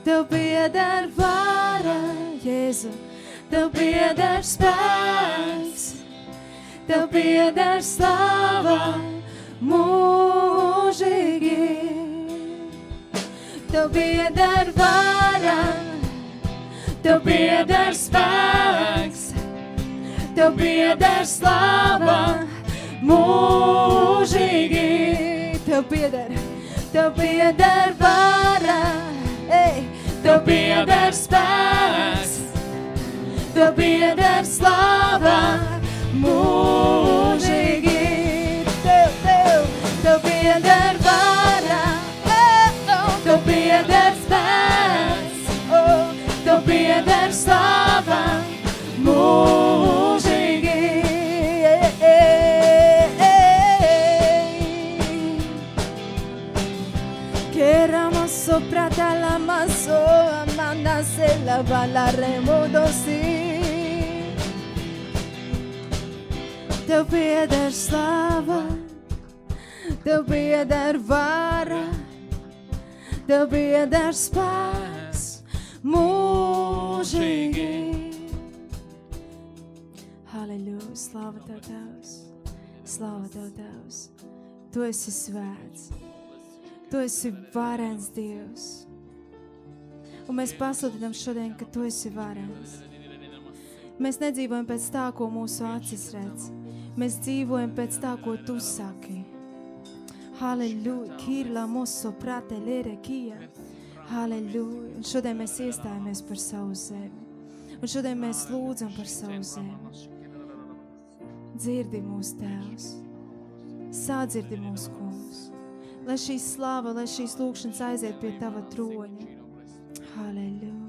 Tev pieder vara, Jēzu, Tev pieder spēks, Tev pieder slava mūžīgi. Tev pieder vara, Tev pieder spēks, Tev pieder slava mūžīgi. Tev pieder vara, Tev pieder spēks, Tev pieder slava mūžīgi. Tev pieder vara, Tev pieder spēks, Tev pieder slava mūžīgi. Queramos soprata la maso, amanda se la valaremo dosi. Tev pieder slava, Tev pieder vara, Tev pieder spēks mūžīgi. Halleluja, slava Tev, Tēvs, slava Tev, Tēvs. Tu esi svēts, Tu esi varens Dievs. Un mēs pasludinām šodien, ka Tu esi varens. Mēs nedzīvojam pēc tā, ko mūsu acis redz. Mēs dzīvojam pēc tā, ko Tu saki. Halleluja, kirla moso prate lere kia. Halleluja. Un šodien mēs iestājamies par savu zemi. Un šodien mēs lūdzam par savu zemi. Dzirdi mūs, Tēvs. Sādzirdi mūs, Kungs. Lai šī slāva, lai šīs lūkšanas aiziet pie Tava troņa. Halleluja.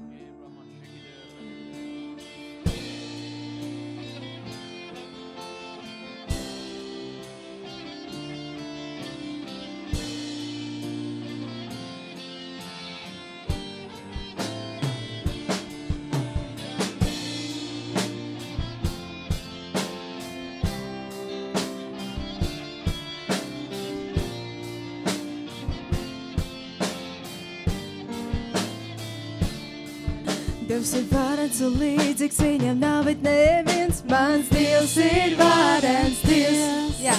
Dievs ir varens un līdzīgs viņam nav, bet neviens. Mans Dievs ir varens Dievs. Jā.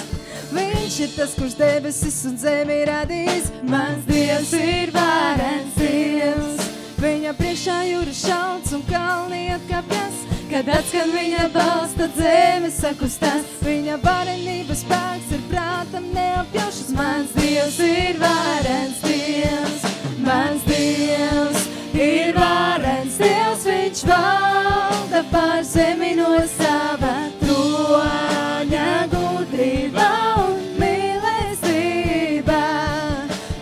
Viņš ir tas, kurš debesis un zemi radījis. Mans Dievs ir varens Dievs. Viņa priekšā jūras šauts un kalni atkāpjas. Kad atskan viņa balss, tad zeme sakustās. Viņa varenības spēks ir prātam neapjaušas. Mans Dievs ir varens Dievs. Mans Dievs ir varens Dievs, viņš valda pār zemi no sava troņa gudrībā un mīlestībā.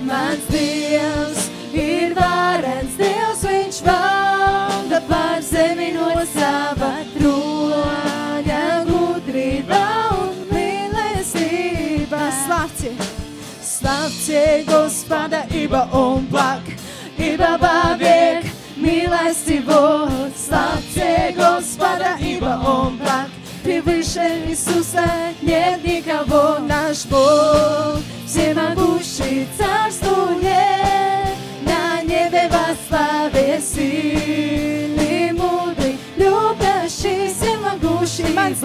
Mans Dievs ir varens Dievs, viņš valda pār zemi no sava troņa gudrībā un mīlestībā. Slavcie Gospoda, ибо Он благ, ибо вовек милость Его. Славьте Господа, ибо Он благ, превыше Иисуса нет никого. Наш Бог всемогущий царствует, на небе во славе сильный, мудрый, любящий, всемогущий Бог.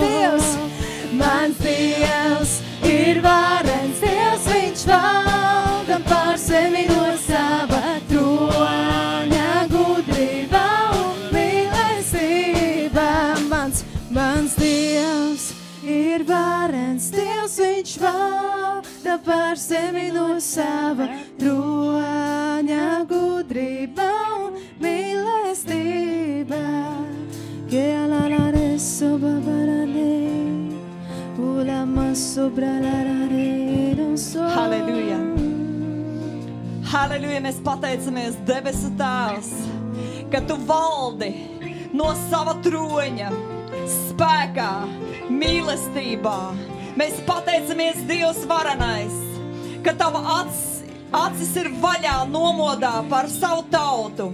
Mans Dievs ir varens Dievs, viņš valda pār zemi no sava troņa gudrībā un mīlestībā. Mans Dievs ir varens Dievs, viņš valda pār zemi no sava troņa gudrībā un mīlestībā. Halleluja! Halleluja! Mēs pateicamies, debesu Tēvs, ka Tu valdi no sava troņa spēkā, mīlestībā. Mēs pateicamies, Dievs varenais, ka Tava acis ir vaļā nomodā par savu tautu,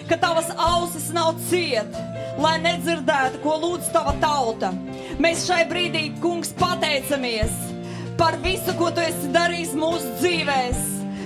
ka Tavas ausis nav ciet, lai nedzirdētu, ko lūdz Tava tauta. Mēs šai brīdī, Kungs, pateicamies par visu, ko Tu esi darījis mūsu dzīvēs.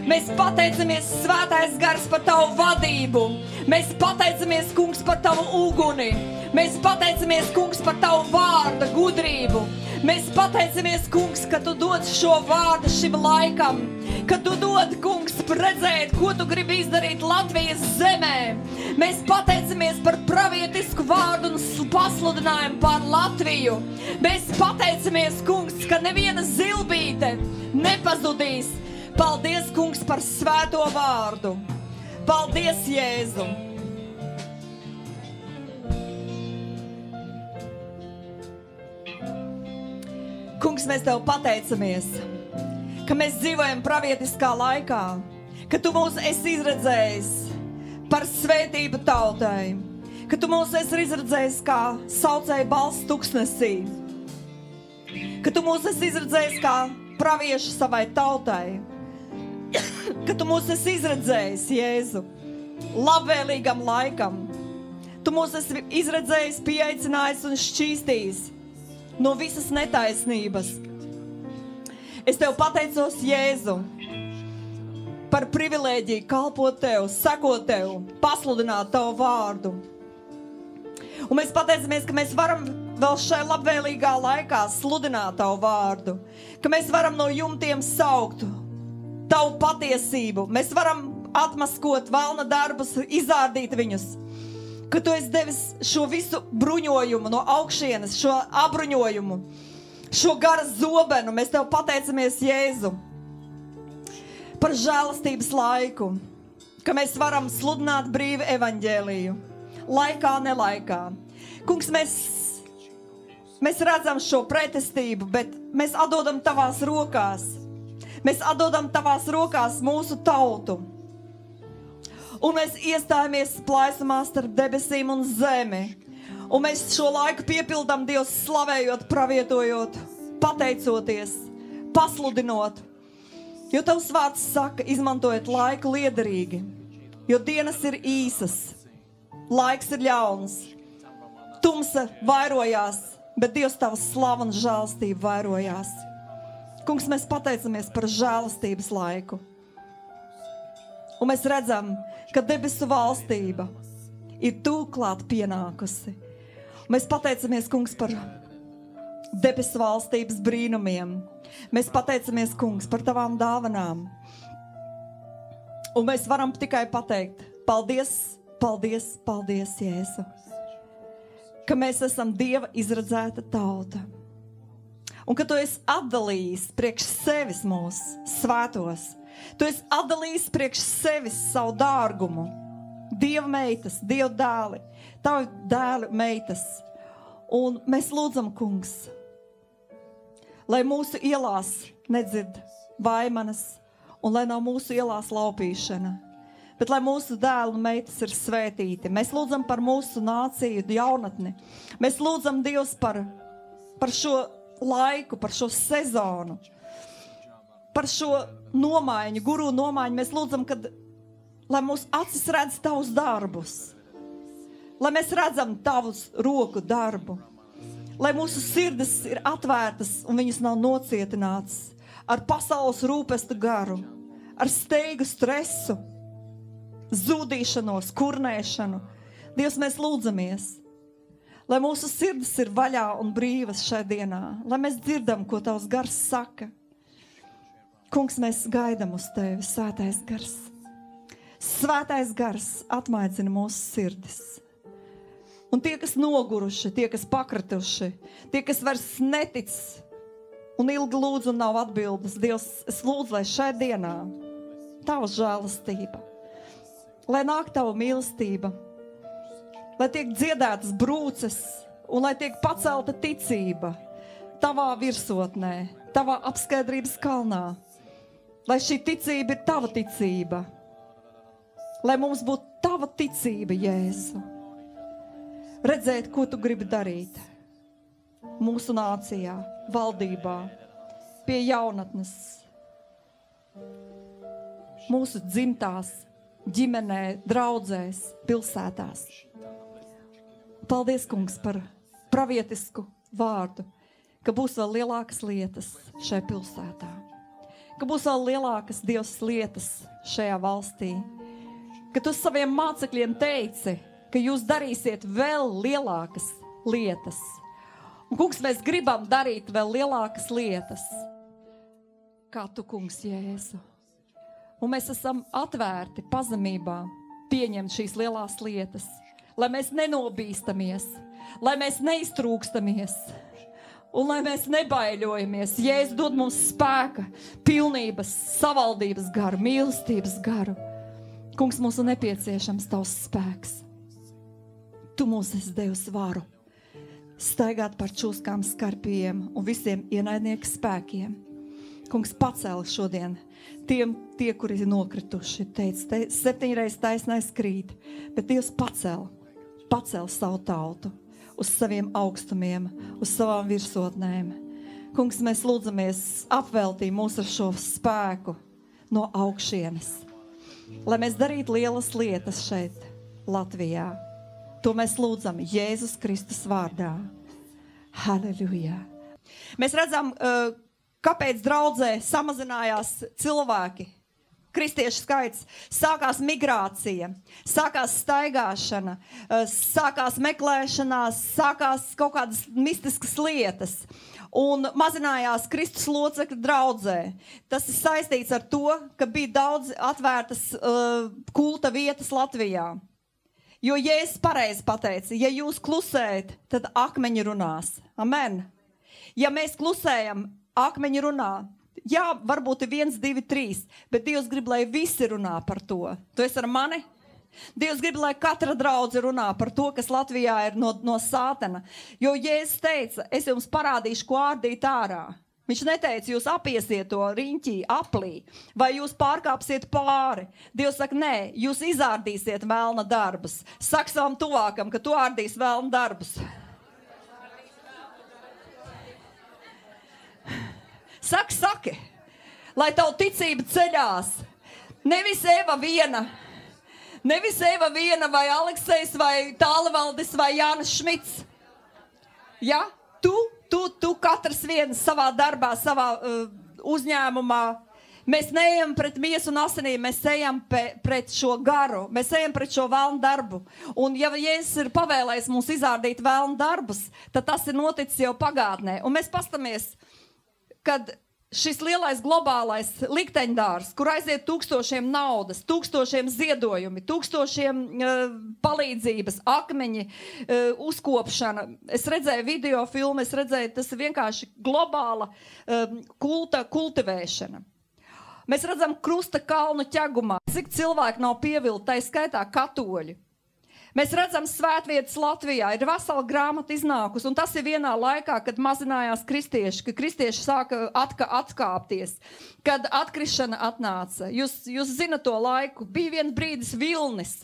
Mēs pateicamies, Svētais Gars, par Tavu vadību. Mēs pateicamies, kungs, par tavu uguni. Mēs pateicamies, kungs, par tavu vārdu gudrību. Mēs pateicamies, kungs, ka tu dod šo vārdu šim laikam. Ka tu dod, kungs, redzēt, ko tu gribi izdarīt Latvijas zemē. Mēs pateicamies par pravietisku vārdu un pasludinājumu par Latviju. Mēs pateicamies, kungs, ka neviena zilbīte nepazudīs. Paldies, kungs, par svēto vārdu. Paldies, Jēzu! Kungs, mēs tev pateicamies, ka mēs dzīvojam pravietiskā laikā, ka tu mūs esi izredzējis par svētību tautai, ka tu mūs esi izredzējis kā saucēju balss tuksnesī, ka tu mūs esi izredzējis kā praviešu savai tautai, ka tu mūs esi izredzējis, Jēzu, labvēlīgam laikam. Tu mūs esi izredzējis, pieaicinājis un šķīstījis no visas netaisnības. Es tev pateicos, Jēzu, par privilēģiju kalpot tev, sekot tev, pasludināt tavu vārdu. Un mēs pateicamies, ka mēs varam vēl šai labvēlīgā laikā sludināt tavu vārdu, ka mēs varam no jumtiem saukt tavu patiesību. Mēs varam atmaskot velna darbus, izārdīt viņus. Ka tu esi devis šo visu bruņojumu no augšienes, šo apbruņojumu, šo gara zobenu. Mēs tev pateicamies, Jēzu, par žēlastības laiku, ka mēs varam sludināt brīvi evaņģēliju, laikā, nelaikā. Kungs, mēs redzam šo pretestību, bet mēs atdodam tavās rokās. Mēs atdodam tavās rokās mūsu tautu. Un mēs iestājamies plaisumā starp debesīm un zemi. Un mēs šo laiku piepildam Dievs, slavējot, pravietojot, pateicoties, pasludinot. Jo tavs vārds saka, izmantojot laiku liederīgi. Jo dienas ir īsas, laiks ir ļauns, tumsa vairojās, bet Dievs tavs slava un žēlastība vairojās. Kungs, mēs pateicamies par žēlastības laiku. Un mēs redzam, ka debesu valstība ir tūklāt pienākusi. Mēs pateicamies, kungs, par debesu valstības brīnumiem. Mēs pateicamies, kungs, par tavām dāvanām. Un mēs varam tikai pateikt, paldies, paldies, paldies, Jēzu, ka mēs esam Dieva izredzēta tauta. Un ka tu esi atdalījis priekš sevis mūs svētos. Tu esi atdalījis priekš sevis savu dārgumu. Dieva meitas, Dieva dēli, tavi dēli meitas. Un mēs lūdzam, kungs, lai mūsu ielās nedzird vaimanas un lai nav mūsu ielās laupīšana, bet lai mūsu dēli un meitas ir svētīti. Mēs lūdzam par mūsu nāciju, jaunatni. Mēs lūdzam, Dievs, par šo laiku, par šo sezonu, par šo nomaiņu, guru nomaiņu. Mēs lūdzam, lai mūsu acis redz tavus darbus, lai mēs redzam tavus roku darbu, lai mūsu sirds ir atvērtas un viņas nav nocietinātas ar pasaules rūpestu garu, ar steigu stresu, zudīšanos, kurnēšanu. Dievs, mēs lūdzamies, lai mūsu sirds ir vaļā un brīvas šai dienā, lai mēs dzirdam, ko tavs gars saka. Kungs, mēs gaidam uz tevi, svētais gars. Svētais gars atmaidzina mūsu sirdis. Un tie, kas noguruši, tie, kas pakrituši, tie, kas vairs netic un ilgi lūdz un nav atbildes, Dievs, es lūdzu, lai šai dienā tava žēlastība, lai nāk tava mīlestība, lai tiek dziedētas brūces un lai tiek pacelta ticība tavā virsotnē, tavā apskaidrības kalnā. Lai šī ticība ir tava ticība. Lai mums būtu tava ticība, Jēzu. Redzēt, ko tu gribi darīt mūsu nācijā, valdībā, pie jaunatnes, mūsu dzimtās, ģimenē, draudzēs, pilsētās. Paldies, kungs, par pravietisku vārdu, ka būs vēl lielākas lietas šajā pilsētā, ka būs vēl lielākas Dievs lietas šajā valstī, ka tu saviem mācekļiem teici, ka jūs darīsiet vēl lielākas lietas. Un, kungs, mēs gribam darīt vēl lielākas lietas, kā tu, kungs, Jēzu. Un mēs esam atvērti pazemībā pieņemt šīs lielās lietas, lai mēs nenobīstamies, lai mēs neiztrūkstamies un lai mēs nebaiļojamies. Jēzus dod mums spēka, pilnības, savaldības garu, mīlestības garu. Kungs, mums ir nepieciešams tavs spēks. Tu mums esi devis varu staigāt par čūskām, skarpiem un visiem ienaidnieku spēkiem. Kungs, pacēl šodien tie, kuri ir nokrituši. Teica, 7 reizes taisnais krīt, bet Dievs pacēl savu tautu uz saviem augstumiem, uz savām virsotnēm. Kungs, mēs lūdzamies apveltī mūs ar šo spēku no augšienes, lai mēs darītu lielas lietas šeit, Latvijā. To mēs lūdzam Jēzus Kristus vārdā. Halleluja! Mēs redzam, kāpēc draudzē samazinājās cilvēki, kristiešu skaits, sākās migrācija, sākās staigāšana, sākās meklēšanās, sākās kaut kādas mistiskas lietas un mazinājās Kristus locekļu draudzē. Tas ir saistīts ar to, ka bija daudz atvērtas kulta vietas Latvijā. Jo Jēzus pareizi pateica, ja jūs klusējat, tad akmeņi runās. Amen. Ja mēs klusējam, akmeņi runā. Jā, varbūt ir 1, 2, 3, bet Dievs grib, lai visi runā par to. Tu esi ar mani? Dievs grib, lai katra draudze runā par to, kas Latvijā ir no sātana. Jo Jēzus teica, es jums parādīšu, ko ārdīt ārā. Viņš neteica, jūs apiesiet to riņķī, aplī, vai jūs pārkāpsiet pāri. Dievs saka, nē, jūs izārdīsiet velna darbus. Saka savam tuvākam, ka tu ārdīs velna darbus. Saki, lai tavu ticība ceļās. Nevis Eva viena, vai Aleksejs, vai Tālevaldis, vai Jānis Šmits. Ja? Tu katrs viens savā darbā, savā uzņēmumā. Mēs neejam pret miesu un asinīm, mēs ejam pret šo garu, mēs ejam pret šo velnu darbu. Un ja Jēzus ir pavēlējis mums izārdīt velnu darbus, tad tas ir noticis jau pagātnē. Un mēs pastamies, kad šis lielais globālais likteņdārs, kur aiziet tūkstošiem naudas, tūkstošiem ziedojumi, tūkstošiem palīdzības, akmeņi, uzkopšana. Es redzēju video filmu, tas ir vienkārši globāla kultivēšana. Mēs redzam Krusta kalnu ķegumā, cik cilvēki nav pievilti, tai skaitā katoļi. Mēs redzam svētvietas Latvijā, ir vesela grāmata iznākus, un tas ir vienā laikā, kad mazinājās kristieši, ka kristieši sāka atkāpties, kad atkrišana atnāca. Jūs zinat to laiku, bija viens brīdis vilnis,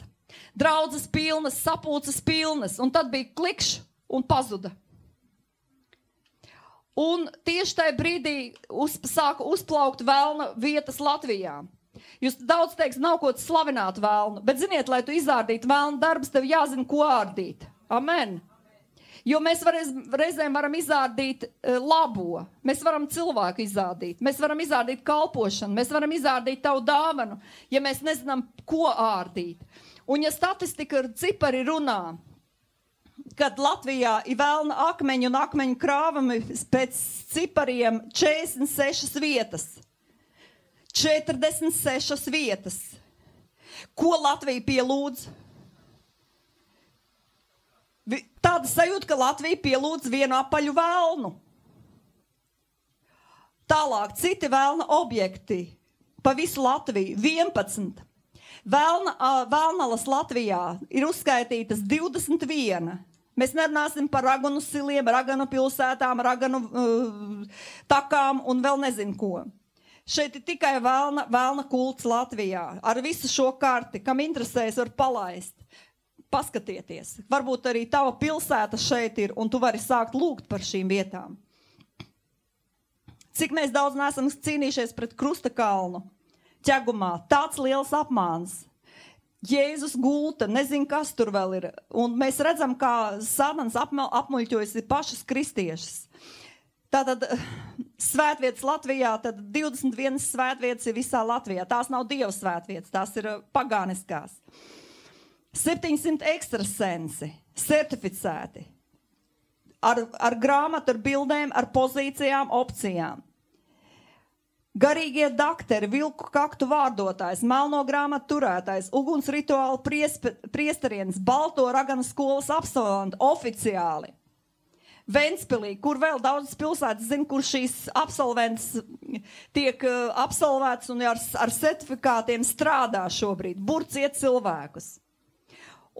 draudzes pilnas, sapulces pilnas, un tad bija klikšs un pazuda. Un tieši tajā brīdī sāka uzplaukt velna vietas Latvijā. Jūs daudz teiks, nav ko slavināt velnu, bet ziniet, lai tu izārdītu velnu darbus, tev jāzina, ko ārdīt. Amen. Jo mēs reizēm varam izārdīt labo, mēs varam cilvēku izārdīt, mēs varam izārdīt kalpošanu, mēs varam izārdīt tavu dāvanu, ja mēs nezinām, ko ārdīt. Un ja statistika ar cipari runā, kad Latvijā ir velna akmeņu un akmeņu krāvami pēc cipariem 46 vietas. 46 vietas. Ko Latvija pielūdz? Tāda sajūta, ka Latvija pielūdz vienu apaļu velnu. Tālāk, citi velna objekti pa visu Latviju, 11. Velnalas Latvijā ir uzskaitītas 21. Mēs nerunāsim par Raganu siliem, Raganu pilsētām, Raganu takām un vēl nezinu ko. Šeit ir tikai velna kults Latvijā. Ar visu šo karti, kam interesēs, var palaist. Paskatieties. Varbūt arī tava pilsēta šeit ir, un tu vari sākt lūgt par šīm vietām. Cik mēs daudz neesam cīnījušies pret Krusta kalnu ķegumā. Tāds liels apmāns. Jēzus gulta, nezinu, kas tur vēl ir. Un mēs redzam, kā Sātans apmuļķojas pašas kristiešas. Tātad svētvietas Latvijā, tad 21 svētvietas ir visā Latvijā. Tās nav Dieva svētvietas, tās ir pagāniskās. 700 ekstrasensi, certificēti, ar grāmatu, ar bildēm, ar pozīcijām, opcijām. Garīgie dakteri, vilku kaktu vārdotājs, melno grāmatu turētājs, uguns rituālu priesterienis, balto raganu skolas absolventi, oficiāli. Ventspilī, kur vēl daudzas pilsētas zina, kur šīs absolvents tiek absolvēts un ar certifikātiem strādā šobrīd, burciet cilvēkus.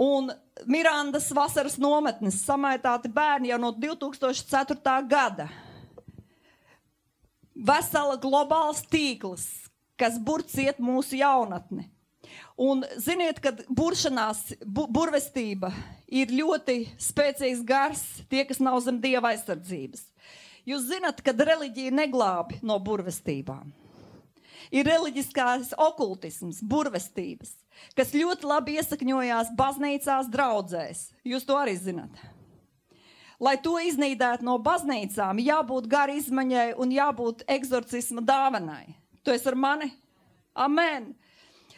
Un Mirandas vasaras nometnes samaitāti bērni jau no 2004. gada. Vesela globāls tīkls, kas burciet mūsu jaunatni. Un ziniet, kad burvestība ir ļoti spēcīgs gars, tie, kas nav zem Dieva aizsardzības. Jūs zinat, kad reliģija neglābi no burvestībām. Ir reliģiskās okultisms, burvestības, kas ļoti labi iesakņojās baznīcās, draudzēs. Jūs to arī zinat. Lai to iznīdētu no baznīcām, jābūt gara izmaņai un jābūt egzorcisma dāvanai. Tu esi ar mani? Amen!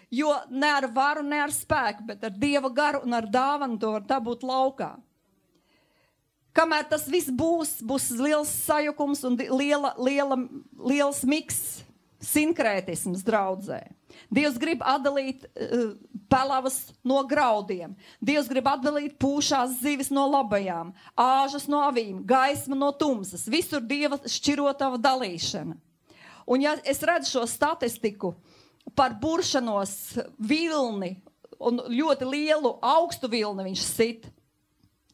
Jo ne ar varu, ne ar spēku, bet ar Dieva garu un ar dāvanu to var dabūt laukā. Kamēr tas viss būs liels sajukums un liels miks, sinkrētisms draudzē. Dievs grib atdalīt pelavas no graudiem. Dievs grib atdalīt pūšās zivis no labajām, āžas no avīm, gaisma no tumsas. Visur Dieva šķirotava dalīšana. Un ja es redzu šo statistiku, par buršanos vilni un ļoti lielu augstu vilni viņš sit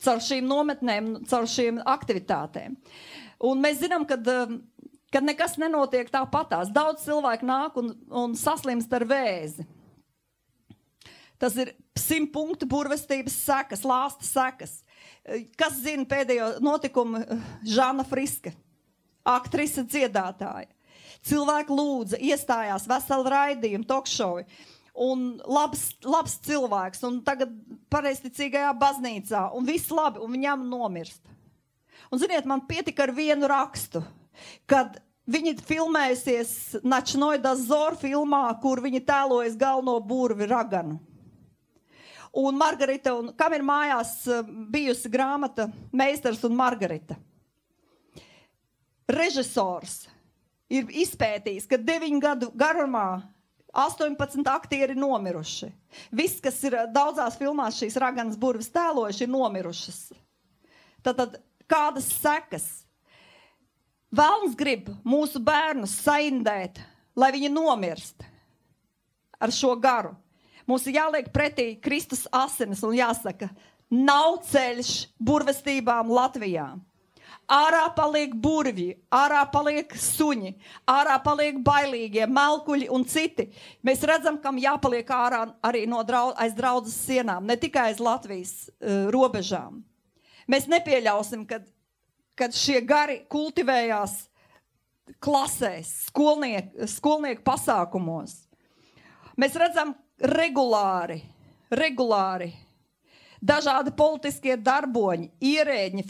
caur šīm nometnēm, caur šīm aktivitātēm. Un mēs zinām, kad nekas nenotiek tāpatās. Daudz cilvēku nāk un saslimst ar vēzi. Tas ir 100 punktu burvestības sekas, lāsta sekas. Kas zina pēdējo notikumu? Žana Friska, aktrise, dziedātāja. Cilvēki lūdza, iestājās veseli raidījumi, tokšovi. Un labs cilvēks. Un tagad pareizticīgajā baznīcā. Un viss labi. Un viņam nomirst. Un ziniet, man pietika ar vienu rakstu. Kad viņi filmējusies Načnoj Dazor filmā, kur viņi tēlojas galveno burvi raganu. Un Margarita, un kam ir mājās bijusi grāmata Meistars un Margarita? Režisors ir izpētījis, ka 9 gadu garumā 18 aktieri nomiruši. Viss, kas ir daudzās filmās šīs raganas burvis tēlojuši, ir nomirušas. Tātad kādas sekas? Velns grib mūsu bērnus saindēt, lai viņi nomirst ar šo garu. Mums ir jāliek pretī Kristus asinis un jāsaka, nav ceļš burvestībām Latvijā. Ārā paliek burvji, ārā paliek suņi, ārā paliek bailīgie, melkuļi un citi. Mēs redzam, kam jāpaliek ārā arī aiz draudzes sienām, ne tikai aiz Latvijas robežām. Mēs nepieļausim, kad šie gari kultivējās klasēs, skolnieku pasākumos. Mēs redzam regulāri dažādi politiskie darboņi, ierēģi,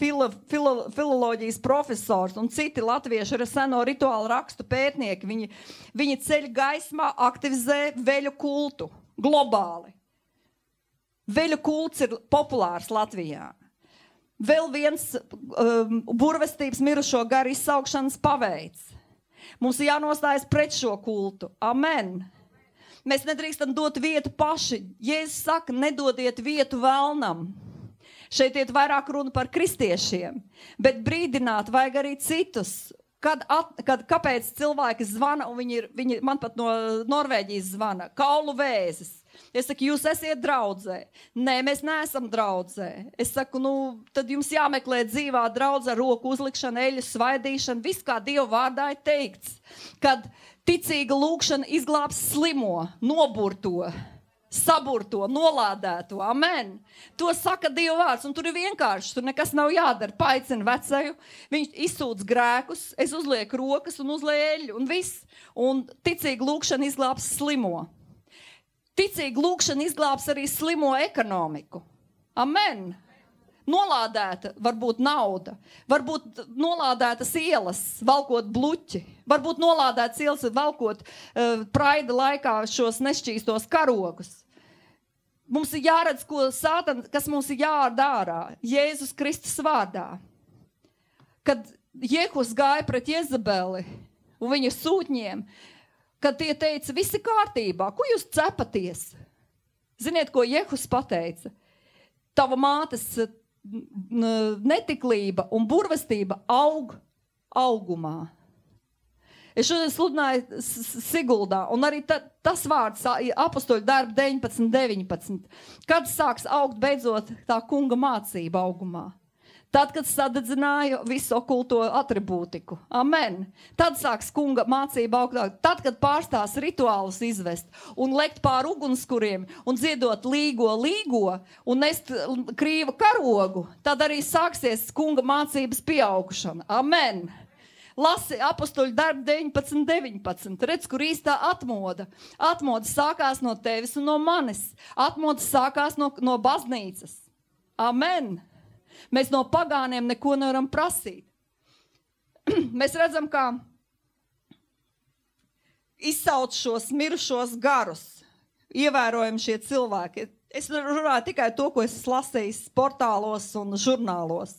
filoloģijas profesors un citi latvieši ar seno rituālu rakstu pētnieki. Viņi ceļ gaismā aktivizē veļu kultu globāli. Veļu kults ir populārs Latvijā. Vēl viens burvestības mirušo garu izsaukšanas paveids. Mums ir jānostājas pret šo kultu. Amen! Mēs nedrīkstam dot vietu paši. Jēzus saka, nedodiet vietu velnam. Šeit iet vairāk runa par kristiešiem, bet brīdināt vajag arī citus. Kāpēc cilvēki zvana, un viņi man pat no Norvēģijas zvana, kaulu vēzis. Es saku, jūs esiet draudzē. Nē, mēs neesam draudzē. Es saku, tad jums jāmeklē dzīvā draudzē, roku uzlikšana, eļu svaidīšana, viss kā Dieva vārdā ir teikts. Kad ticīga lūkšana izglābs slimo, noburto, saburto, nolādēto. Amen. To saka Dieva vārds, un tur ir vienkārši, tur nekas nav jādara. Paicina vecaju, viņš izsūdz grēkus, es uzlieku rokas un uzlieku eļu, un viss. Un ticīga lūkšana izglābs slimo. Ticīga lūkšana izglābs arī slimo ekonomiku. Amen. nolādēta varbūt nauda, varbūt nolādētas ielas, valkot bluķi, varbūt nolādētas ielas, valkot praida laikā šos nešķīstos karogus. Mums ir jāredz, kas mums ir jārada ārā, Jēzus Kristus vārdā. Kad Jehus gāja pret Jezebeli un viņa sūtņiem, kad tie teica, visi kārtībā, ko jūs cepaties? Ziniet, ko Jehus pateica? Tava mātes netiklība un burvestība aug augumā. Es šodien sludināju Siguldā, un arī tas vārds apostoļu darbu 19. Kad sāks augt beidzot tā kunga mācība augumā? Tad, kad sadedzināja visu okulto atribūtiku. Amen. Tad sāks kunga mācība augt. Tad, kad pārstās rituālus izvest un lekt pār ugunskuriem un dziedot līgo un nest krīva karogu, tad arī sāksies kunga mācības pieaugšana. Amen. Lasi apostoļu darbu 19. Redz, kur īstā atmoda. Atmoda sākās no tevis un no manis. Atmoda sākās no baznīcas. Amen. Mēs no pagāniem neko nevaram prasīt. Mēs redzam, kā izsauc šos mirušos garus. Ievērojam šie cilvēki. Es runāju tikai to, ko es lasīju portālos un žurnālos.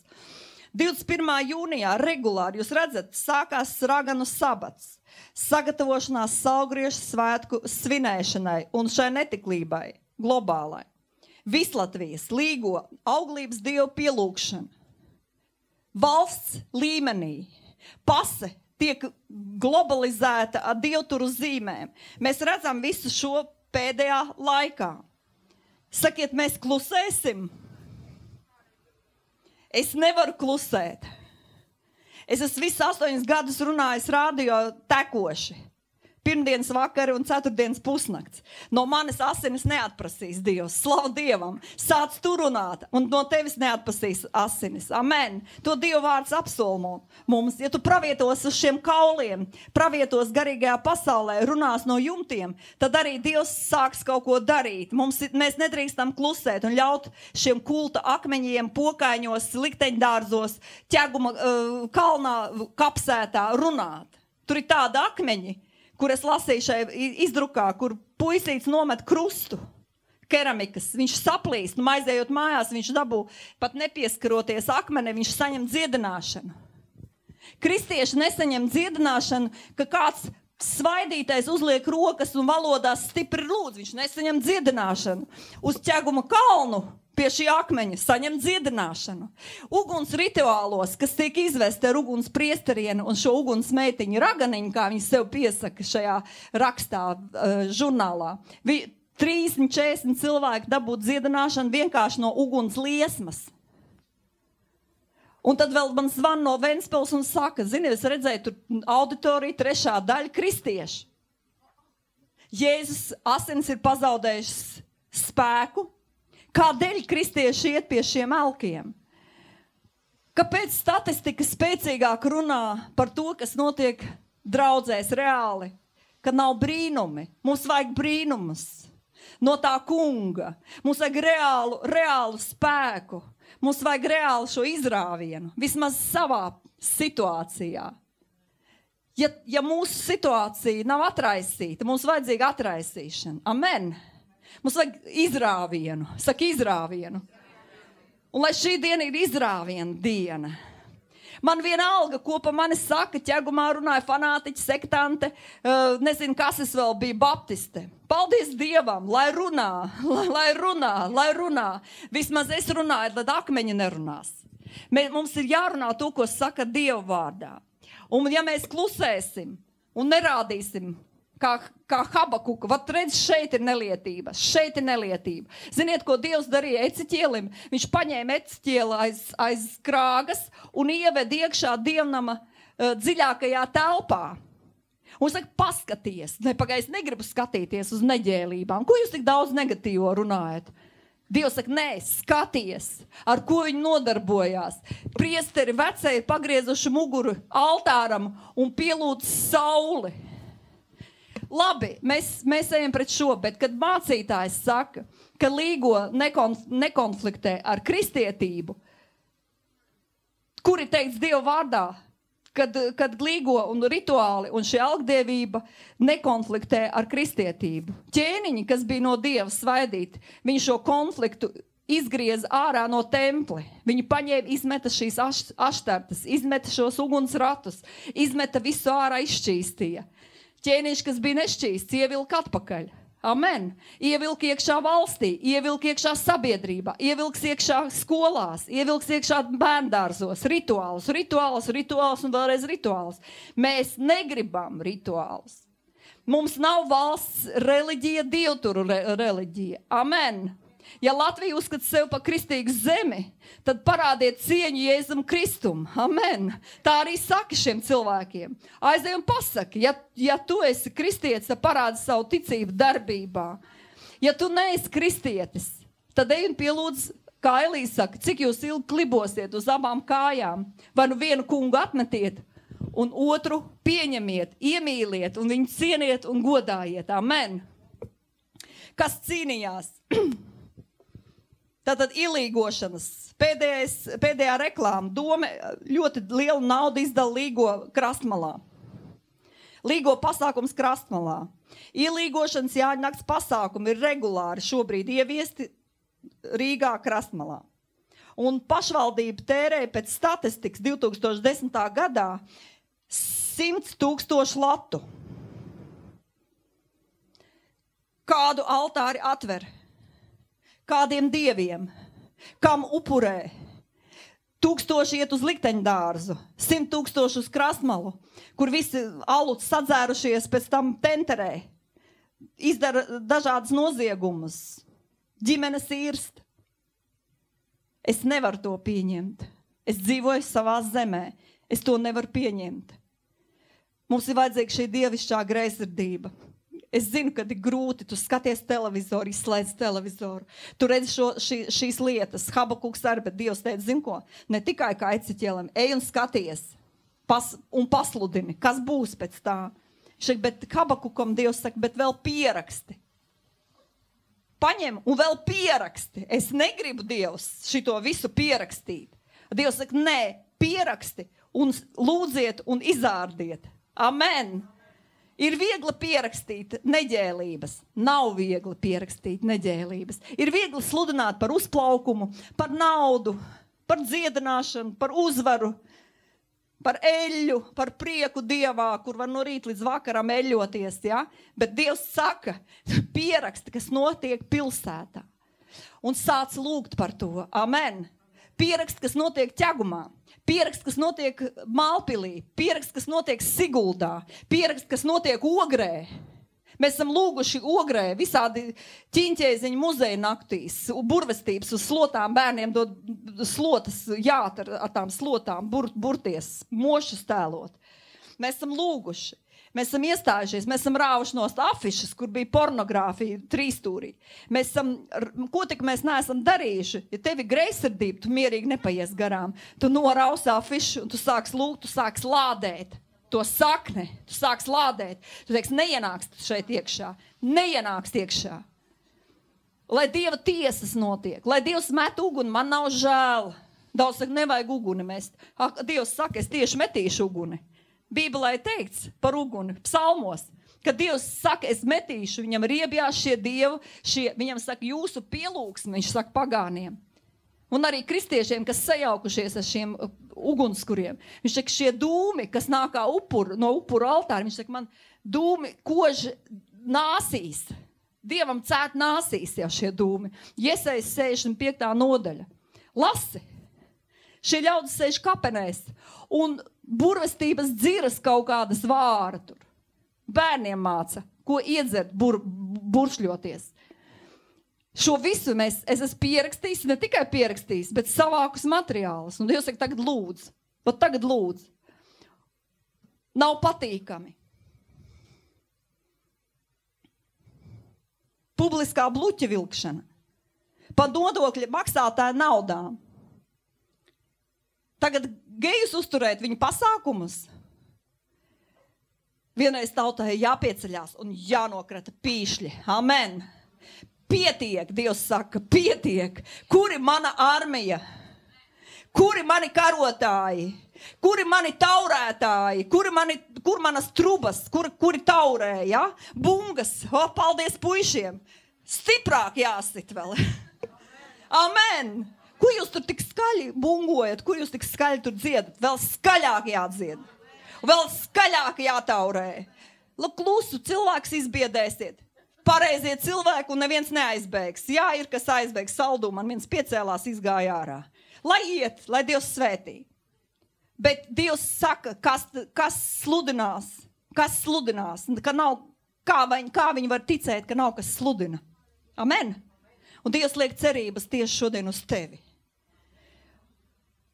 21. jūnijā regulāri, jūs redzat, sākās raganu sabats. Sagatavošanās saulgriežu svētku svinēšanai un šai netiklībai, globālai. Vislatvijas, līgo, auglības dievu pielūgšana. Valsts līmenī. Pase tiek globalizēta ar dievturu zīmēm. Mēs redzam visu šo pēdējā laikā. Sakiet, mēs klusēsim? Es nevaru klusēt. Es esmu visu 8 gadus runājis radio tekoši. Pirmdienas vakari un ceturtdienas pusnakts. No manis asinis neatprasīs Dievs. Slavu Dievam. Sāc tu runāt, un no tevis neatprasīs asinis. Amen. To Dieva vārds apsolmo mums. Ja tu pravietos uz šiem kauliem, pravietos garīgajā pasaulē, runās no jumtiem, tad arī Dievs sāks kaut ko darīt. Mēs nedrīkstam klusēt un ļaut šiem kulta akmeņiem, pokaiņos, likteņdārzos, ķeguma kalnā kapsētā runāt. Tur ir tāda akmeņi, kur es lasīju šai izdrukā, kur puisīts nomet krustu, keramikas, viņš saplīst, un aizējot mājās, viņš dabū pat nepieskaroties akmeni, viņš saņem dziedināšanu. Kristieši nesaņem dziedināšanu, ka kāds svaidītais uzliek rokas un valodās stipri lūdz, viņš nesaņem dziedināšanu. Uz ķeguma kalnu pie šī akmeņa saņem dziedināšanu. Uguns rituālos, kas tiek izvesti ar uguns priesterienu un šo uguns meitiņu raganiņu, kā viņi sev piesaka šajā rakstā, žurnālā. 30-40 cilvēki dabūt dziedināšanu vienkārši no uguns liesmas. Un tad vēl man zvan no Ventspils un saka, zini, es redzēju tur auditoriju 3. daļa kristieši. Jēzus asins ir pazaudējušas spēku. Kādēļ kristieši iet pie šiem elkiem? Kāpēc statistika spēcīgāk runā par to, kas notiek draudzēs reāli? Kad nav brīnumi. Mums vajag brīnumus no tā kunga. Mums vajag reālu spēku. Mums vajag reāli šo izrāvienu. Vismaz savā situācijā. Ja mūsu situācija nav atraisīta, mums vajadzīga atraisīšana. Amen. Mums vajag izrāvienu. Saka izrāvienu. Un lai šī diena ir izrāviena diena. Man vienalga, ko pa mani saka, ķegumā runāja fanātiķi, sektante, nezinu, kas es vēl biju, baptiste. Paldies Dievam, lai runā. Vismaz es runāju, tad akmeņi nerunās. Mums ir jārunā to, ko saka Dieva vārdā. Un ja mēs klusēsim un nerādīsim, kā Habakuka, vat redz, šeit ir nelietība. Ziniet, ko Dievs darīja Eciķielim? Viņš paņēma Eciķielu aiz krāgas un ieved iekšā dievnama dziļākajā telpā. Un saka, paskaties. Nepagaidz, negribu skatīties uz neģēlībām. Ko jūs tik daudz negatīvo runājat? Dievs saka, nē, skaties, ar ko viņi nodarbojās. Priesteri vecie ir pagriezuši muguru altāram un pielūdz sauli. Labi, mēs ejam pret šo, bet kad mācītājs saka, ka līgo nekonfliktē ar kristietību, Kur ir teikts Dieva vārdā, kad glīgo un rituāli un šī algdievība nekonfliktē ar kristietību. Ķēniņi, kas bija no Dieva svaidīti, viņi šo konfliktu izgrieza ārā no templi. Viņi paņēma, izmeta šīs aštartas, izmeta šos uguns ratus, izmeta visu ārā, izšķīstīja. Ķēniņš, kas bija nešķīsts, ievilka atpakaļ. Amen. Ievilka iekšā valstī, ievilka iekšā sabiedrībā, ievilks iekšā skolās, ievilks iekšā bērndārzos, rituālus un vēlreiz rituālus. Mēs negribam rituālus. Mums nav valsts reliģija, dievturu reliģija. Amen. Ja Latvija uzskata sevi par kristīgu zemi, tad parādiet cieņu Jēzum Kristum. Amen. Tā arī saka šiem cilvēkiem. Aizej un pasaki, ja tu esi kristietis, tad parādi savu ticību darbībā. Ja tu neesi kristietis, tad ej un pielūdz, kā Elīze saka, cik jūs ilgi klibosiet uz abām kājām. Vai nu vienu kungu atmetiet un otru pieņemiet, iemīliet un viņu cieniet un godājiet. Amen. Kas cīnījās? Tātad ilīgošanas, pēdējā reklāma, doma ļoti lielu naudu izdala Līgo krastmalā. Līgo pasākums krastmalā. Ilīgošanas Jāņnakts pasākumi ir regulāri šobrīd ieviesti Rīgā krastmalā. Un pašvaldība tērēja pēc statistikas 2010. gadā 100 000 latu. Kādu altāri atver? Kādiem dieviem, kam upurē, 1000 iet uz likteņdārzu, 100 000 uz krastmalu, kur visi aluci sadzērušies pēc tam tenterē, izdara dažādas noziegumus, ģimenes irst. Es nevaru to pieņemt. Es dzīvoju savā zemē. Es to nevaru pieņemt. Mums ir vajadzīga šī dievišķā greizsirdība. Es zinu, kad ir grūti, tu skaties televizoru, izslēdz televizoru. Tu redzi šīs lietas. Habakuks arī, bet Dievs teica, zin ko? Ne tikai kā eciķēlam, ej un skaties un pasludini, kas būs pēc tā. Bet Habakukam Dievs saka, bet vēl pieraksti. Paņem un vēl pieraksti. Es negribu Dievs šito visu pierakstīt. Dievs saka, nē, pieraksti un lūdziet un izārdiet. Amen. Ir viegli pierakstīt neģēlības. Nav viegli pierakstīt neģēlības. Ir viegli sludināt par uzplaukumu, par naudu, par dziedināšanu, par uzvaru, par eļļu, par prieku Dievā, kur var no rīta līdz vakaram eļļoties. Ja? Bet Dievs saka, pieraksti, kas notiek pilsētā. Un sāc lūgt par to. Amen. Pieraksti, kas notiek Ķegumā. Pieraksts, kas notiek Mālpilī, pieraksts, kas notiek Siguldā, pieraksts, kas notiek Ogrē. Mēs esam lūguši Ogrē visādi ķiņķēziņu muzeja naktīs, burvestības uz slotām, bērniem dod slotas jāt ar tām slotām, burties, mošus tēlot. Mēs esam lūguši. Mēs esam iestājušies, mēs esam rāvuši nost afišas, kur bija pornogrāfija 3-stūrī. Ko tik mēs neesam darījuši? Ja tevi greizsirdība, tu mierīgi nepaies garām. Tu norausi afišu un tu sāks lūgt, tu sāks lādēt to sakni. Tu sāks lādēt. Tu teiks, neienāks šeit iekšā. Neienāks iekšā. Lai Dieva tiesas notiek. Lai Dievs met uguni, man nav žēl. Daudz saka, nevajag uguni mest. Dievs saka, es tieši metīšu uguni. Bībelē teikts par uguni, psalmos, kad Dievs saka, es metīšu, viņam riebjās šie dievu, viņam saka, jūsu pielūgsmi, viņš saka pagāniem. Un arī kristiešiem, kas sajaukušies ar šiem ugunskuriem. Viņš saka, šie dūmi, kas nāk kā no upuru altāra, viņš saka, man dūmi kož nāsīs. Dievam cēt nāsīs jau šie dūmi. Jesajas 65. nodaļa. Lasi. Šie ļaudis sēž kapenēs un burvestības dziras kaut kādas vāra tur. Bērniem māca, ko iedzert buršļoties. Šo visu es esmu pierakstījis, ne tikai pierakstījis, bet savākus materiālus. Un Dievs saka, tagad lūdz. Pat tagad lūdz. Nav patīkami. Publiskā bluķa vilkšana. Pa nodokļa maksātāja naudām. Tagad gejus uzturēt viņu pasākumus. Vienreiz tautai jāpieceļās un jānokrata pīšļi. Amen. Pietiek, Dievs saka, pietiek. Kur ir mana armija? Kuri mani karotāji? Kuri mani taurētāji? Kur manas trubas? Kuri taurē, ja? Bungas. Paldies puišiem. Stiprāk jāsit vēl. Amen. Ko jūs tur tik skaļi bungojat? Ko jūs tik skaļi tur dziedat? Vēl skaļāk jādzied. Vēl skaļāk jātaurē. Klusu cilvēks izbiedēsiet. Pareizie cilvēki un neviens neaizbēgs. Jā, ir kas aizbēgs saldū. Man viens piecēlās izgāja ārā. Lai iet, lai Dievs svētī. Bet Dievs saka, kas sludinās, ka nav, kā viņi var ticēt, ka nav kas sludina. Amen. Un Dievs liek cerības tieši šodien uz tevi.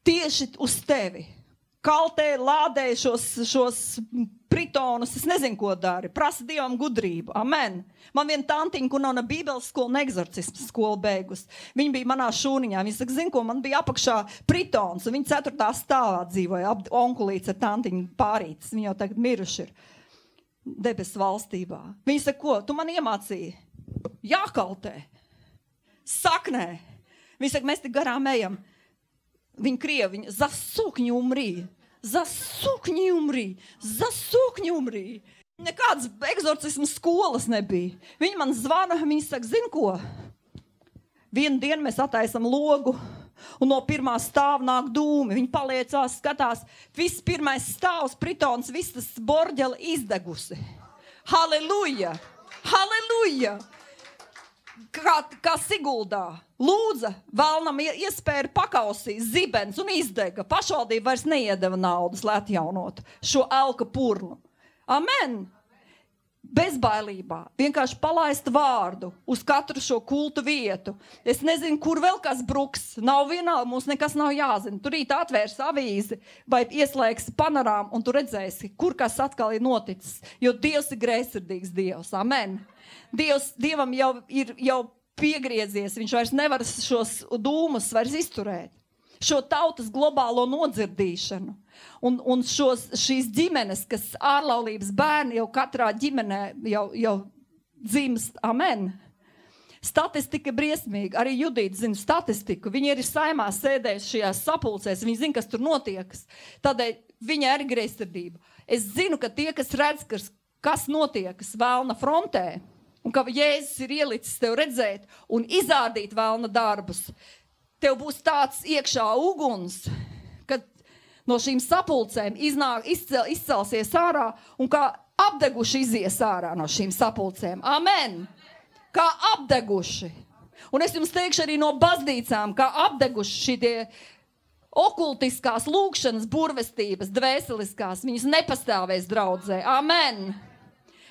Tieši uz tevi. Kaltē, lādē šos pritonus, es nezinu, ko dari. Prasa Dievam gudrību. Amen. Man viena tantiņa, kur nav ne bībeles skola, ne egzorcismu skola beigus. Viņa bija manā šūniņā. Viņa saka, zinu, ko, man bija apakšā pritons, un viņa 4. stāvā dzīvoja, onkulīts ar tantiņu pārītis. Viņa jau tagad miruši ir debesu valstībā. Viņa saka, ko, tu man iemācīji? Jākaltē. Saknē. Viņa saka, mēs tik garām ejam. Viņa krievi, viņa zasūkņi umrī. Nekādas egzorcismu skolas nebija. Viņa man zvana, viņa saka, zini ko? Vienu dienu mēs attaisam logu, un no 1. stāva nāk dūmi. Viņa paliecās, skatās, viss 1. stāvs, pritons, viss tas borģeli izdegusi. Halleluja! Halleluja! Kā Siguldā. Lūdza, vēlnam iespēja pakausī, zibens un izdega. Pašvaldība vairs neiedeva naudas, lai atjaunotu šo elka purnu. Amen. Bezbailībā. Vienkārši palaist vārdu uz katru šo kultu vietu. Es nezinu, kur vēl kas bruks. Nav vienalga, mums nekas nav jāzina. Tu rīt atvērs avīzi vai ieslēgsi panorāmu un tu redzēsi, kur kas atkal ir noticis. Jo Dievs ir greizsirdīgs Dievs. Amen. Dievam jau piegriezies, viņš vairs nevar šos dūmus vairs izturēt. Šo tautas globālo nodzirdīšanu. Un šīs ģimenes, kas ārlaulības bērni jau katrā ģimenē jau dzimst. Amen. Statistika briesmīga. Arī Judīta zina statistiku. Viņi ir saimā sēdējuši šajās sapulcēs. Viņi zina, kas tur notieks. Tādēļ viņa ir greizsirdība. Es zinu, ka tie, kas redz, kas notieks vēlna frontē, un ka Jēzus ir ielicis tev redzēt un izārdīt vēlna darbus, tev būs tāds iekšā uguns, kad no šīm sapulcēm izcelsies ārā un kā apdeguši izies ārā no šīm sapulcēm. Amen! Kā apdeguši. Un es jums teikšu arī no baznīcām, kā apdeguši šitie okultiskās lūkšanas, burvestības, dvēseliskās, viņas nepastāvēs draudzē. Amen!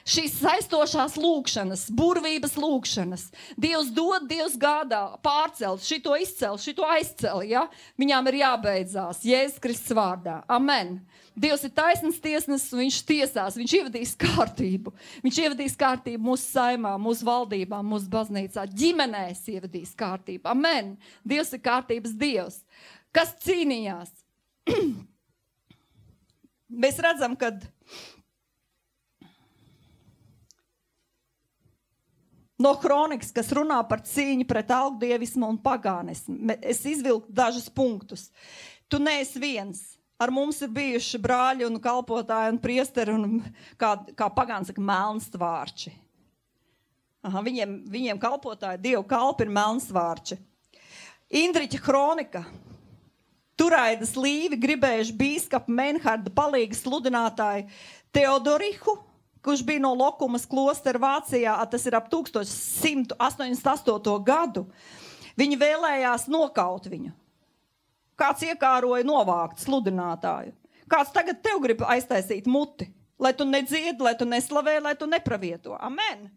Šīs saistošās lūkšanas, burvības lūkšanas. Dievs dod, Dievs gādā, pārcelt, šito izcel, šito aizcel, ja? Viņām ir jābeidzās, Jēzus Kristus vārdā. Amen. Dievs ir taisnīgs tiesnesis, un viņš tiesās, viņš ievadīs kārtību. Viņš ievadīs kārtību mūsu saimā, mūsu valdībā, mūsu baznīcā, ģimenēs ievadīs kārtību. Amen. Dievs ir kārtības Dievs. Kas cīnījās? Mēs redzam, kad no kronikas, kas runā par cīņu pret algdievismu un pagānismu. Es izvilku dažus punktus. Tu neesi viens. Ar mums ir bijuši brāļi un kalpotāji un priesteri un, kā pagāni saka, melnstvārči. Viņiem kalpotāji, Dievu kalpi ir melnstvārči. Indriķa kronika. Turaidas Līvi gribējuši bīskapu Menharda palīga sludinātāju Teodorihu, kurš bija no Lokumas klostera Vācijā, tas ir ap 1188. gadu. Viņi vēlējās nokaut viņu. Kāds iekāroja novākt sludinātāju. Kāds tagad tev grib aiztaisīt muti, lai tu nedziedi, lai tu neslavē, lai tu nepravieto. Amen.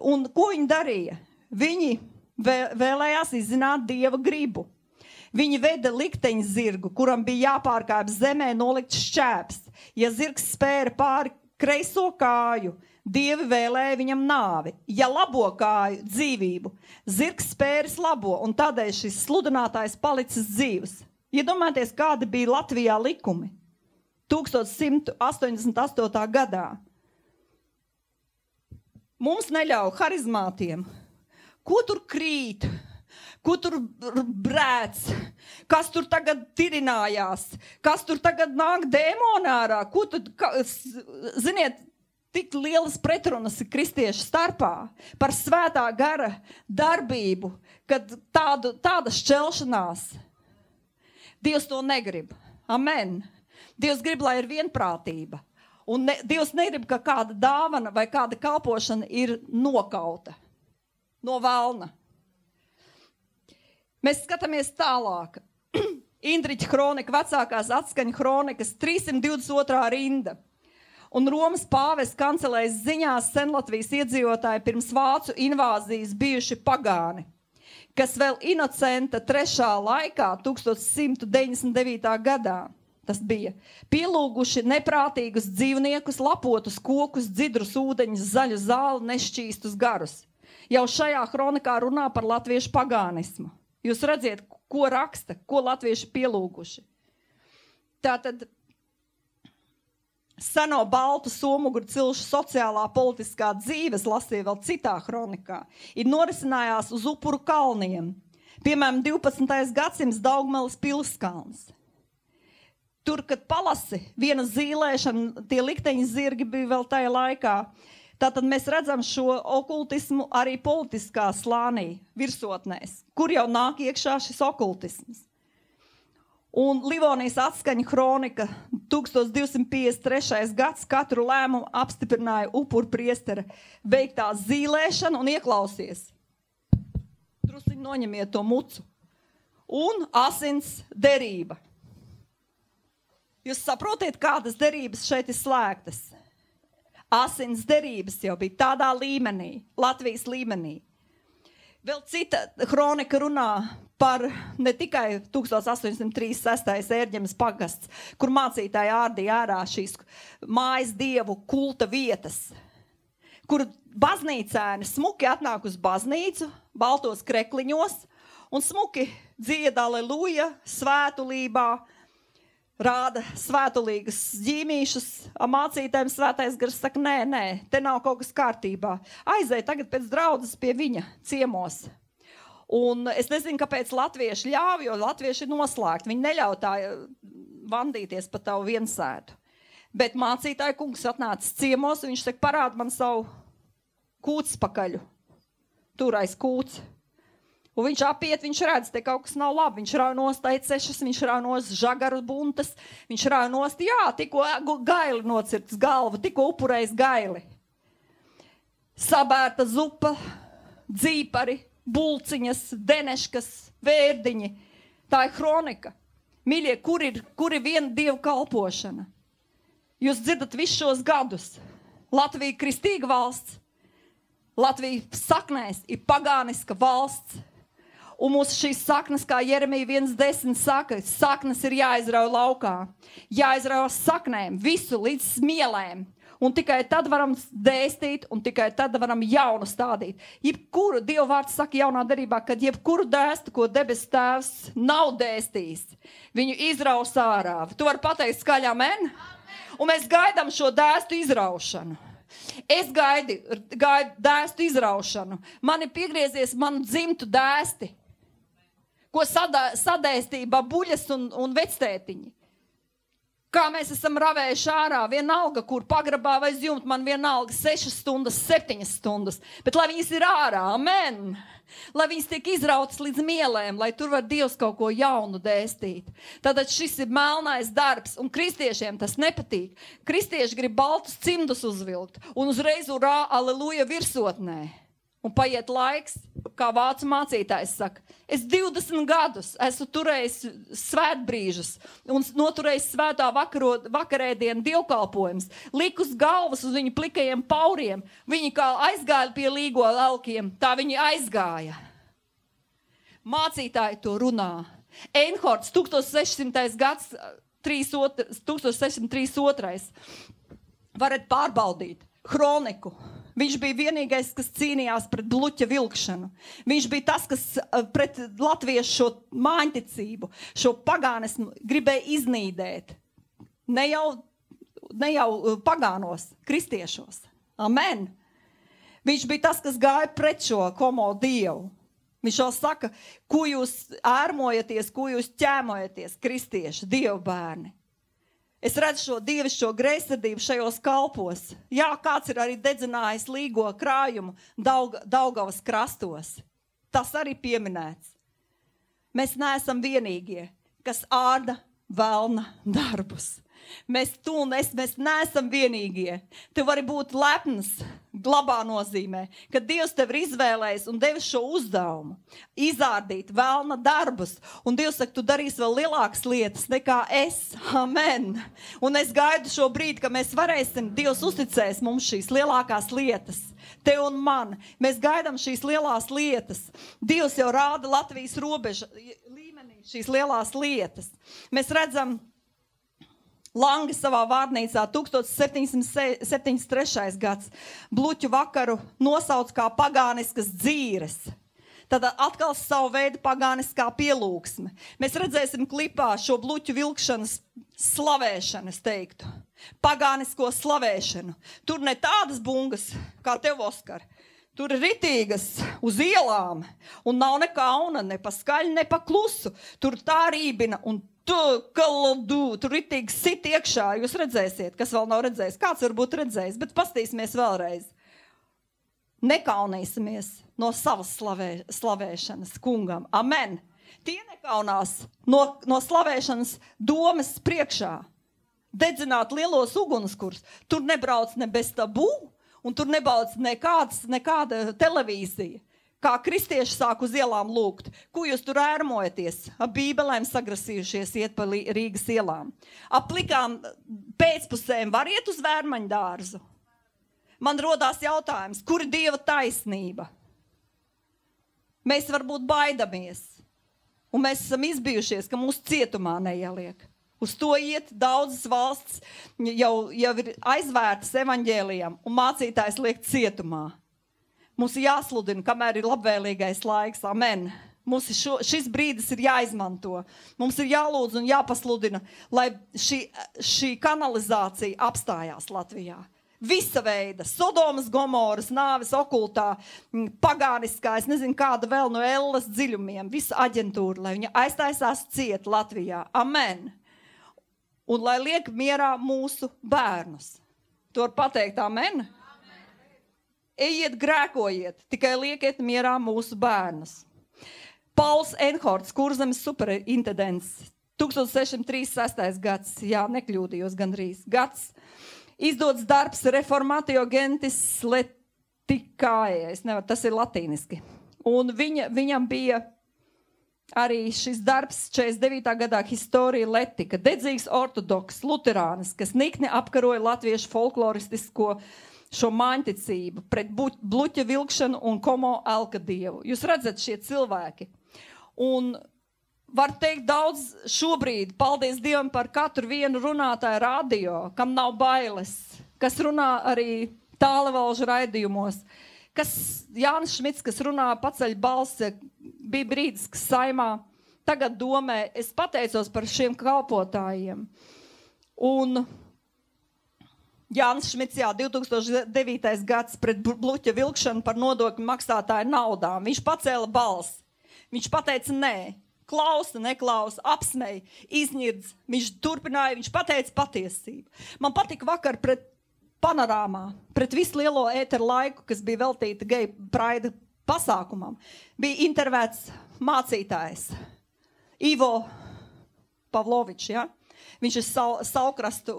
Un ko viņi darīja? Viņi vēlējās izzināt Dieva gribu. Viņi veda likteņu zirgu, kuram bija jāpārkāp zemē nolikts šķēps. Ja zirgs spēra pāri kreiso kāju, Dievi vēlēja viņam nāvi. Ja labo kāju, dzīvību, zirgs spēris labo, un tādēļ šis sludinātājs palicis dzīvs. Iedomājieties, kādi bija Latvijā likumi 1188. gadā. Mums neļauj harizmātiem. Ko tur krīt? Ko tur brēc? Kas tur tagad tirinājās? Kas tur tagad nāk dēmoni ārā? Ko tad, ziniet, tik lielas pretrunas ir kristiešu starpā par svētā gara darbību, kad tāda šķelšanās. Dievs to negrib. Amen. Dievs grib, lai ir vienprātība. Un Dievs negrib, ka kāda dāvana vai kāda kalpošana ir nokauta no velna. Mēs skatāmies tālāk. Indriķa kronika, vecākās atskaņa kronikas, 322. rinda. Un Romas pāvests kancelējas ziņās Senlatvijas iedzīvotāji pirms vācu invāzijas bijuši pagāni, kas vēl Inocenta 3. laikā, 1199. gadā, tas bija, pielūguši neprātīgus dzīvniekus, lapotus kokus, dzidrus ūdeņus, zaļu zāli, nešķīstus garus. Jau šajā kronikā runā par latviešu pagānismu. Jūs redziet, ko raksta, ko latvieši pielūguši. Tātad seno baltu somuguru cilšu sociālā politiskā dzīves, lasīja vēl citā kronikā, ir norisinājās uz upuru kalniem. Piemēram, 12. gadsimts Daugmeles pilskalns. Tur, kad palasi viena zīlēšana, tie likteņi zirgi bija vēl tajā laikā. Tātad mēs redzam šo okultismu arī politiskā slānī, virsotnēs, kur jau nāk iekšā šis okultisms. Un Livonijas atskaņa kronika, 1253. gads, katru lēmumu apstiprināja upuru priestera veiktā zīlēšana un ieklausies. Drusiņ noņemiet to mucu. Un asins derība. Jūs saprotiet, kādas derības šeit ir slēgtas? Asins derības jau bija tādā līmenī, Latvijas līmenī. Vēl cita kronika runā par ne tikai 1836. Ērģemes pagasts, kur mācītāji ārdīja ārā šīs mājas dievu kulta vietas, kur baznīcēni smuki atnāk uz baznīcu, baltos krekliņos, un smuki dzied aleluja, svētulībā, rāda svētulīgas ģīmīšus, mācītājiem svētais gars saka, nē, te nav kaut kas kārtībā. Aizēj tagad pēc draudzes pie viņa ciemos. Un es nezinu, kāpēc latvieši ļauj, jo latvieši ir noslēgti. Viņi neļauj tā vandīties pa tavu viensētu. Bet mācītāja kungs atnāca ciemos, un viņš saka, parāda man savu kūts pakaļu. Tur aiz kūts. Un viņš apiet, viņš redz, te kaut kas nav labi. Viņš rauj nost aicešas, viņš rauj nost žagaru buntas, viņš rauj nost, tikko gaili nocirts galvu, tikko upurējis gaili. Sabērta zupa, dzīpari, bulciņas, deneškas, vērdiņi. Tā ir kronika. Mīļie, kur ir viena dievu kalpošana? Jūs dzirdat visus šos gadus. Latvija kristīga valsts. Latvija saknēs ir pagāniska valsts. Un mūsu šīs saknes, kā Jeremija 1.10 saka, saknes ir jāizrauj laukā. Jāizrauj saknēm, visu līdz smielēm. Un tikai tad varam dēstīt, un tikai tad varam jaunu stādīt. Jebkuru, Dieva vārds saka jaunā derībā, kad jebkuru dēstu, ko debes tēvs nav dēstījis, viņu izraus ārā. Tu vari pateikt skaļā amen? Un mēs gaidām šo dēstu izraušanu. Es gaidu dēstu izraušanu. Man ir piegriezies manu dzimtu dēsti, ko sadēstīja babuļas un vectētiņi. Kā mēs esam ravējuši ārā, vienalga, kur pagrabā vai zjumt, man vienalga 6 stundas, 7 stundas, bet lai viņas ir ārā, amen. Lai viņas tiek izrautas līdz mielēm, lai tur var Dievs kaut ko jaunu dēstīt. Tātad šis ir melnais darbs, un kristiešiem tas nepatīk. Kristieši grib baltus cimdus uzvilkt, un uzreiz urā, aleluja virsotnē. Un paiet laiks, kā vācu mācītājs saka, es 20 gadus esmu turējis svētbrīžus un noturējis svētā vakarēdienu dievkalpojums, likus galvas uz viņu plikajiem pauriem. Viņi kā aizgāja pie līgo elkiem, tā viņi aizgāja. Mācītāji to runā. Einhorts, 1600. gads, 1632. Varat pārbaudīt kroniku. Viņš bija vienīgais, kas cīnījās pret bluķa vilkšanu. Viņš bija tas, kas pret latviešu šo māņticību, šo pagānismu gribēja iznīdēt. Ne jau pagānos, kristiešos. Amen. Viņš bija tas, kas gāja pret šo homo dievu. Viņš jau saka, ko jūs ērmojaties, ko jūs ķēmojaties, kristieši, Dievu bērni. Es redzu šo dievišķo greizsirdību šajos kalpos. Jā, kāds ir arī dedzinājis līgo krājumu Daugavas krastos. Tas arī pieminēts. Mēs neesam vienīgie, kas ārda velna darbus. Mēs neesam vienīgie. Tev vari būt lepns, glabā nozīmē, ka Dievs tev ir izvēlējis un devis šo uzdevumu. Izārdīt velna darbus. Un Dievs saka, tu darīsi vēl lielākas lietas nekā es. Amen. Un es gaidu šo brīdi, ka mēs varēsim, Dievs uzticēs mums šīs lielākās lietas. Te un man. Mēs gaidām šīs lielās lietas. Dievs jau rāda Latvijas robeža līmenī šīs lielās lietas. Mēs redzam, Langi savā vārnīcā 1773. gads bluķu vakaru nosauc kā pagāniskas dzīres. Tad atkal savu veidu pagāniskā pielūgsme. Mēs redzēsim klipā šo bluķu vilkšanas slavēšanu, es teiktu. Pagānisko slavēšanu. Tur ne tādas bungas, kā tev, Oskar. Tur ir ritīgas uz ielām un nav ne kauna, ne pa skaļu, ne pa klusu. Tur tā rībina un tur ritīgi sit iekšā. Jūs redzēsiet, kas vēl nav redzējis. Kāds varbūt redzējis, bet pastīsimies vēlreiz. Nekaunīsimies no savas slavēšanas kungam. Amen. Tie nekaunās no slavēšanas domas priekšā. Dedzināt lielos ugunskurs. Tur nebrauc ne bez tabū, un tur nebrauc nekāda televīzija. Kā kristieši sāk uz ielām lūgt. Ko jūs tur ērmojaties? Ap bībelēm sagrasījušies iet pa Rīgas ielām. Ap plikām pēcpusēm var iet uz vērmaņu dārzu? Man rodās jautājums, kur ir Dieva taisnība? Mēs varbūt baidamies. Un mēs esam izbijušies, ka mūsu cietumā neieliek. Uz to iet daudzas valsts, jau ir aizvērtas evaņģēlijam, un mācītājs liek cietumā. Mums ir jāsludina, kamēr ir labvēlīgais laiks. Amen. Mums šis brīdis ir jāizmanto. Mums ir jālūdz un jāpasludina, lai šī kanalizācija apstājās Latvijā. Visa veida, Sodomas, Gomoras, nāves okultā, pagāniskā, es nezinu kāda vēl no Ellas dziļumiem, visa aģentūra, lai viņa aiztaisās ciet Latvijā. Amen. Un lai liek mierā mūsu bērnus. To var pateikt, amen? Ejiet, grēkojiet, tikai liekiet mierā mūsu bērnus. Pauls Enhorts, Kurzemes superintendents, 1636. gads, jā, nekļūdījos gandrīz, gads, izdots darbs Reformatio Gentis Leticae, tas ir latīniski. Un viņam bija arī šis darbs 49. gadā Historia Letika, dedzīgs ortodoks, luterānis, kas nikni apkaroja latviešu folkloristisko šo māņticību pret bluķa vilkšanu un komo elka dievu. Jūs redzat šie cilvēki. Un var teikt daudz šobrīd, paldies Dievam par katru vienu runātāju radio, kam nav bailes, kas runā arī tālvalžu raidījumos, kas Jānis Šmits, kas runā paceļ balsi, bija brīdis, kas saimā, tagad domē, es pateicos par šiem kalpotājiem. Un Jānis Šmits, 2009. gads pret bluķa vilkšanu par nodokļu maksātāju naudām. Viņš pacēla balsi. Viņš pateica nē, klausa, neklausa, apsmēja, izņirdz. Viņš turpināja, viņš pateica patiesību. Man patika vakar pret panorāmā, pret visu lielo ēteru laiku, kas bija veltīta geju praida pasākumam. Bija intervēts mācītājs Ivo Pavlovičs, ja? Viņš ir Saukrastu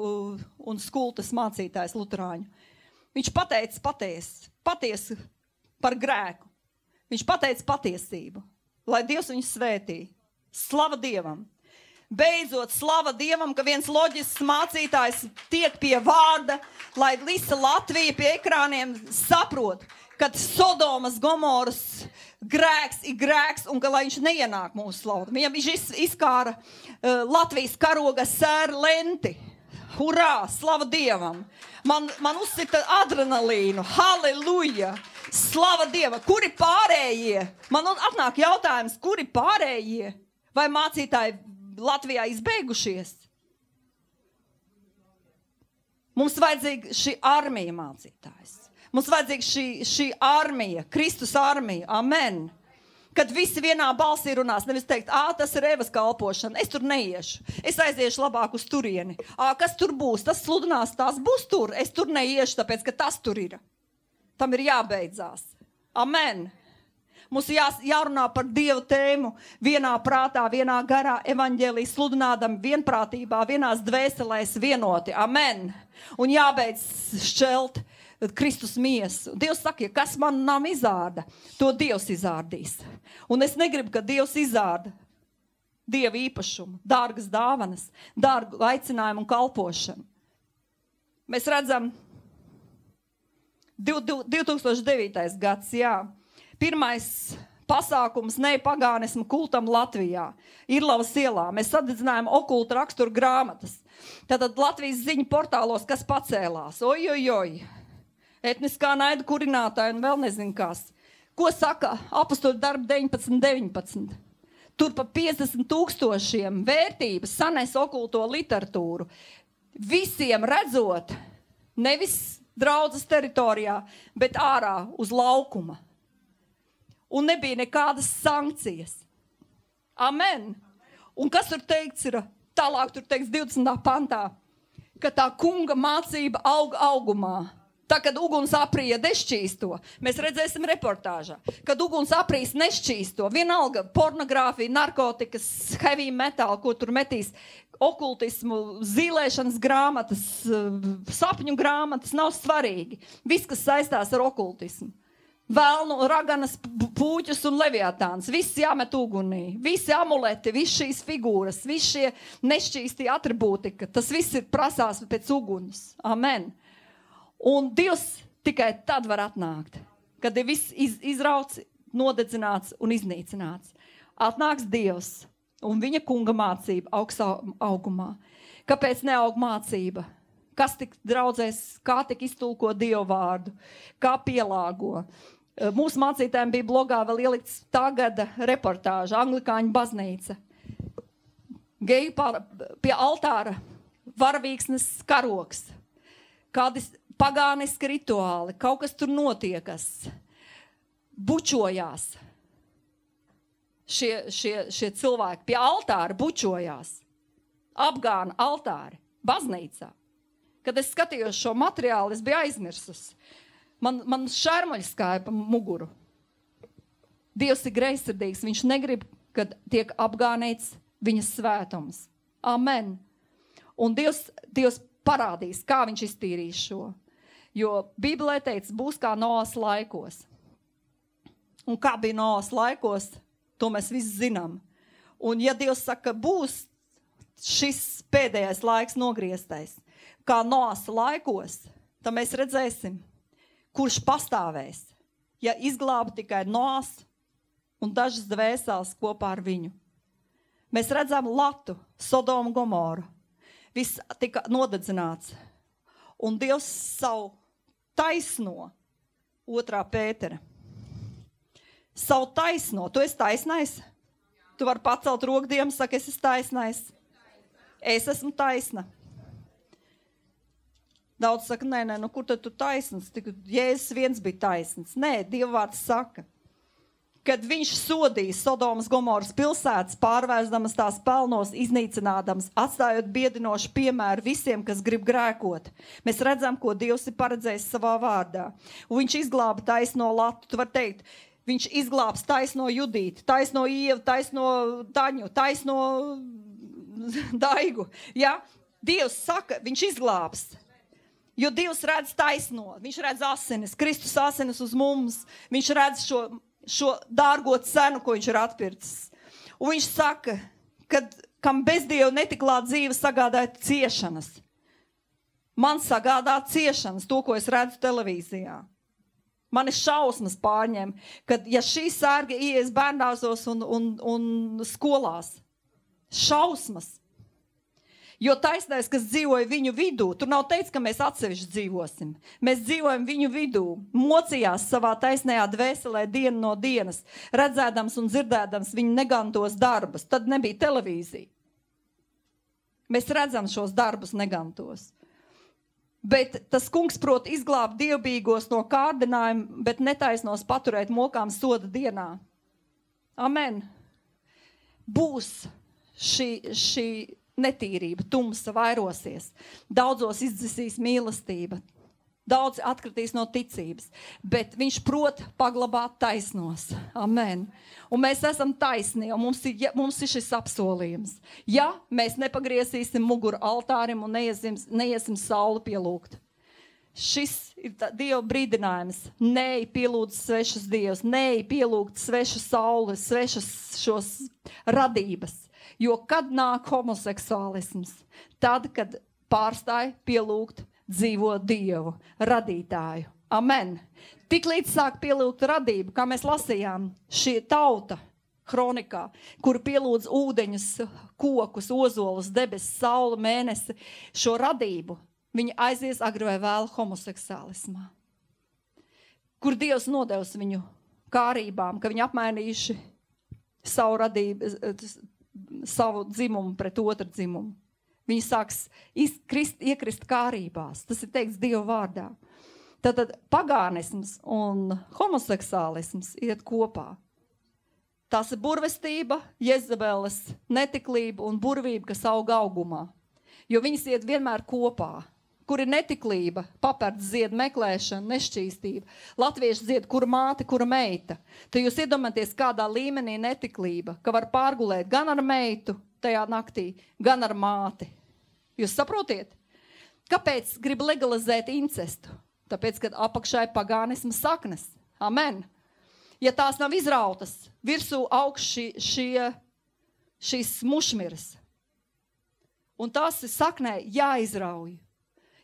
un Skultas mācītājs luterāņu. Viņš pateica patiesi par grēku. Viņš pateica patiesību, lai Dievs viņu svētī. Slava Dievam! Beidzot, slava Dievam, ka viens loģisks mācītājs tiek pie vārda, lai visa Latvija pie ekrāniem saprot, ka Sodomas, Gomoras grēks ir grēks un ka lai viņš neienāk mūsu slaudu. Viņam viņš izkāra Latvijas karoga sēra lenti. Hurrā, slava Dievam! Man uzsita adrenalīnu. Halleluja! Slava Dievam! Kuri pārējie? Man atnāk jautājums, kuri pārējie? Vai mācītāji Latvijā izbeigušies? Mums vajadzīga šī armija mācītājs. Mums vajadzīga šī armija, Kristus armija. Amen. Kad visi vienā balsī runās, nevis teikt, tas ir Evas kalpošana, es tur neiešu. Es aiziešu labāk uz turieni. Kas tur būs? Tas sludinās, tās būs tur. Es tur neiešu, tāpēc, ka tas tur ir. Tam ir jābeidzās. Amen. Mums jārunā par Dievu tēmu vienā prātā, vienā garā, evaņģēliju sludinādam vienprātībā, vienās dvēselēs vienoti. Amen. Un jābeidz šķelt Kristus miesu. Dievs saka, ja kas man nav izārda, to Dievs izārdīs. Un es negribu, ka Dievs izārda Dieva īpašumu, dārgas dāvanas, dārgu aicinājumu un kalpošanu. Mēs redzam 2009. gads, pirmais pasākums nepagānismu kultam Latvijā, Irlavas ielā. Mēs sadedzinājām okulta raksturu grāmatas. Tātad Latvijas ziņu portālos, kas pacēlās. Oj. Etniskā naida kurinātāja un vēl nezinu kas. Ko saka apostoļu darbi 19. Tur pa 50 000 vērtības sanes okulto literatūru. Visiem redzot, nevis draudzes teritorijā, bet ārā uz laukuma. Un nebija nekādas sankcijas. Amen. Un kas tur teikts ir, tālāk tur teikts 20. pantā, ka tā kunga mācība aug augumā. Tā, kad uguns aprija nešķīsto, mēs redzēsim reportāžā, kad uguns aprīs nešķīsto, vienalga pornogrāfija, narkotikas, heavy metal, ko tur metīs, okultismu, zīlēšanas grāmatas, sapņu grāmatas, nav svarīgi. Viss, kas saistās ar okultismu. Vēlnu, raganas, pūķus un leviatāns, viss jāmet ugunī, visi amuleti, visi šīs figūras, visi šie nešķīstie atribūtika, tas viss ir prasās pēc uguns. Amen. Un Dievs tikai tad var atnākt, kad ir viss izrauts, nodedzināts un iznīcināts. Atnāks Dievs un viņa kunga mācība augs augumā. Kāpēc neaug mācība? Kas tik draudzēs, kā tik iztulko Dievu vārdu, kā pielāgo? Mūsu mācītājiem bija blogā vēl ielikts tā gada reportāža, Anglikāņu baznīca. Geju pie altāra, varavīksnes karoks, kādi pagāniski rituāli, kaut kas tur notiekas, bučojās. Šie cilvēki pie altāra bučojās, apgāna altāri, baznīcā. Kad es skatījos šo materiālu, es biju aizmirsus. Man šarmaļi skāja pa muguru. Dievs ir greizsirdīgs, viņš negrib, kad tiek apgānīts viņas svētums. Amen. Un Dievs parādīs, kā viņš iztīrīs šo. Jo Bībelē teica, būs kā Noas laikos. Un kā bija Noas laikos, to mēs visi zinām. Un ja Dievs saka, būs šis pēdējais laiks nogrieztais, kā Noas laikos, tad mēs redzēsim, kurš pastāvēs, ja izglāba tikai Noas un dažas dvēseles kopā ar viņu. Mēs redzam Latu, Sodomu, Gomoru. Viss tika nodedzināts. Un Dievs savu taisno, 2. Pētera. Savu taisno. Tu esi taisnais? Tu vari pacelt roku Dievam, saka, es esmu taisnais. Es esmu taisna. Daudz saka, nē, kur tad tu taisns? Jēzus viens bija taisns. Nē, Dieva vārds saka, kad viņš sodīja Sodomas Gomoras pilsētas, pārvērsdamas tās pelnos, iznīcinādams, atstājot biedinošu piemēru visiem, kas grib grēkot. Mēs redzam, ko Dievs ir paredzējis savā vārdā. Un viņš izglāba taisno Latu. Tu vari teikt, viņš izglābs taisno Judīti, taisno Ievu, taisno Taņu, taisno Daigu. Ja? Dievs saka, viņš izglābs. Jo Dievs redz taisno, viņš redz asinis, Kristus asinis uz mums, viņš redz šo dārgo cenu, ko viņš ir atpircis. Un viņš saka, kam bez Dieva netiklā dzīve sagādāja ciešanas. Man sagādā ciešanas, to, ko es redzu televīzijā. Mani šausmas pārņem, kad ja šī sērga ies bērndārzos un skolās. Šausmas. Jo taisnais, kas dzīvoja viņu vidū, tur nav teicis, ka mēs atsevišķi dzīvosim. Mēs dzīvojam viņu vidū, mocījās savā taisnajā dvēselē dienu no dienas, redzēdams un dzirdēdams viņu negantos darbus. Tad nebija televīzija. Mēs redzam šos darbus negantos. Bet tas kungs prot izglābt dievbijīgos no kārdinājuma, bet netaisnos paturēt mokām soda dienā. Amen. Būs šī netīrība, tumsa vairosies. Daudzos izdzisīs mīlestība. Daudz atkritīs no ticības, bet viņš prot paglabāt taisnos. Amen. Un mēs esam taisni, un mums ir šis apsolījums. Ja mēs nepagriezīsim muguru altārim un neiesim sauli pielūgt. Šis ir Dieva brīdinājums. Neej pielūdz svešus dievus, neej pielūgt svešu sauli, svešas šos radības. Jo kad nāk homoseksuālisms? Tad, kad pārstāj pielūgt dzīvo Dievu, radītāju. Amen. Tik līdz sāk pielūgt radību, kā mēs lasījām, šī tauta kronikā, kur pielūdz ūdeņus, kokus, ozolus, debesis, sauli, mēnesi, šo radību, viņi aizies agri vai vēlu homoseksuālismā. Kur Dievs nodevis viņu kārībām, ka viņi apmainījuši savu radību, savu dzimumu pret otru dzimumu. Viņi sāks iekrist kārībās. Tas ir teikts Dieva vārdā. Tātad pagānisms un homoseksuālisms iet kopā. Tās ir burvestība, Jezabeles netiklība un burvība, kas auga augumā. Jo viņas iet vienmēr kopā. Kur ir netiklība, papards zied meklēšana, nešķīstība. Latvieši zied, kura māte, kura meita. Tad jūs iedomāties, kādā līmenī netiklība, ka var pārgulēt gan ar meitu tajā naktī, gan ar māti. Jūs saprotiet? Kāpēc grib legalizēt incestu? Tāpēc, kad apakšā ir pagānisma saknes. Amen. Ja tās nav izrautas, virsū augš šīs mušmiras. Un tās ir saknē jāizrauj.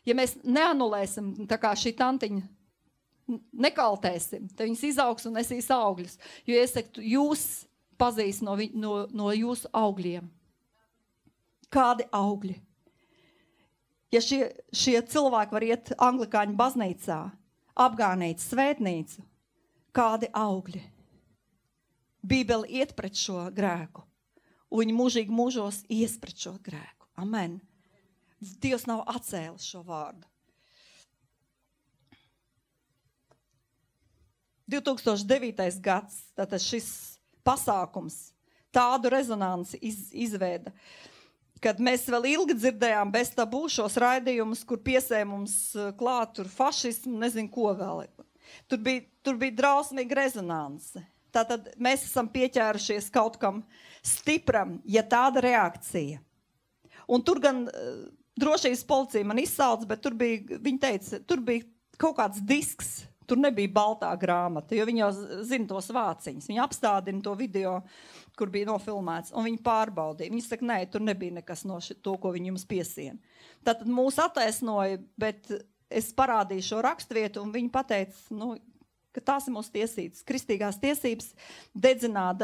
Ja mēs neanulēsim, tā kā šī tantiņa, nekaltēsim, tad viņas izaugs un nesīs augļus. Jo es teiktu, jūs pazīs no jūsu augļiem. Kādi augļi? Ja šie cilvēki var iet anglikāņu baznīcā, apgānīcu, svētnīcu, kādi augļi? Bībele iet pret šo grēku, un viņi mūžīgi mūžos ies pret šo grēku. Amen. Dievs nav atcēlis šo vārdu. 2009. gads, tātad šis pasākums tādu rezonanci izveida, kad mēs vēl ilgi dzirdējām bez tabū šos raidījumus, kur piesēja mums klāt tur fašismu, nezinu ko vēl. Tur bija drausmīga rezonance. Tātad mēs esam pieķērušies kaut kam stipram, ja tāda reakcija. Un tur gan drošības policija man izsauc, bet viņi teica, tur bija kaut kāds disks, tur nebija baltā grāmata, jo viņi jau zina tos vāciņus. Viņi apstādina to video, kur bija nofilmēts, un viņi pārbaudīja. Viņi saka, nē, tur nebija nekas no to, ko viņi jums piesien. Tātad mūs attaisnoja, bet es parādīju šo rakstvietu, un viņi pateica, ka tās ir mūsu tiesības. Kristīgās tiesības dedzināt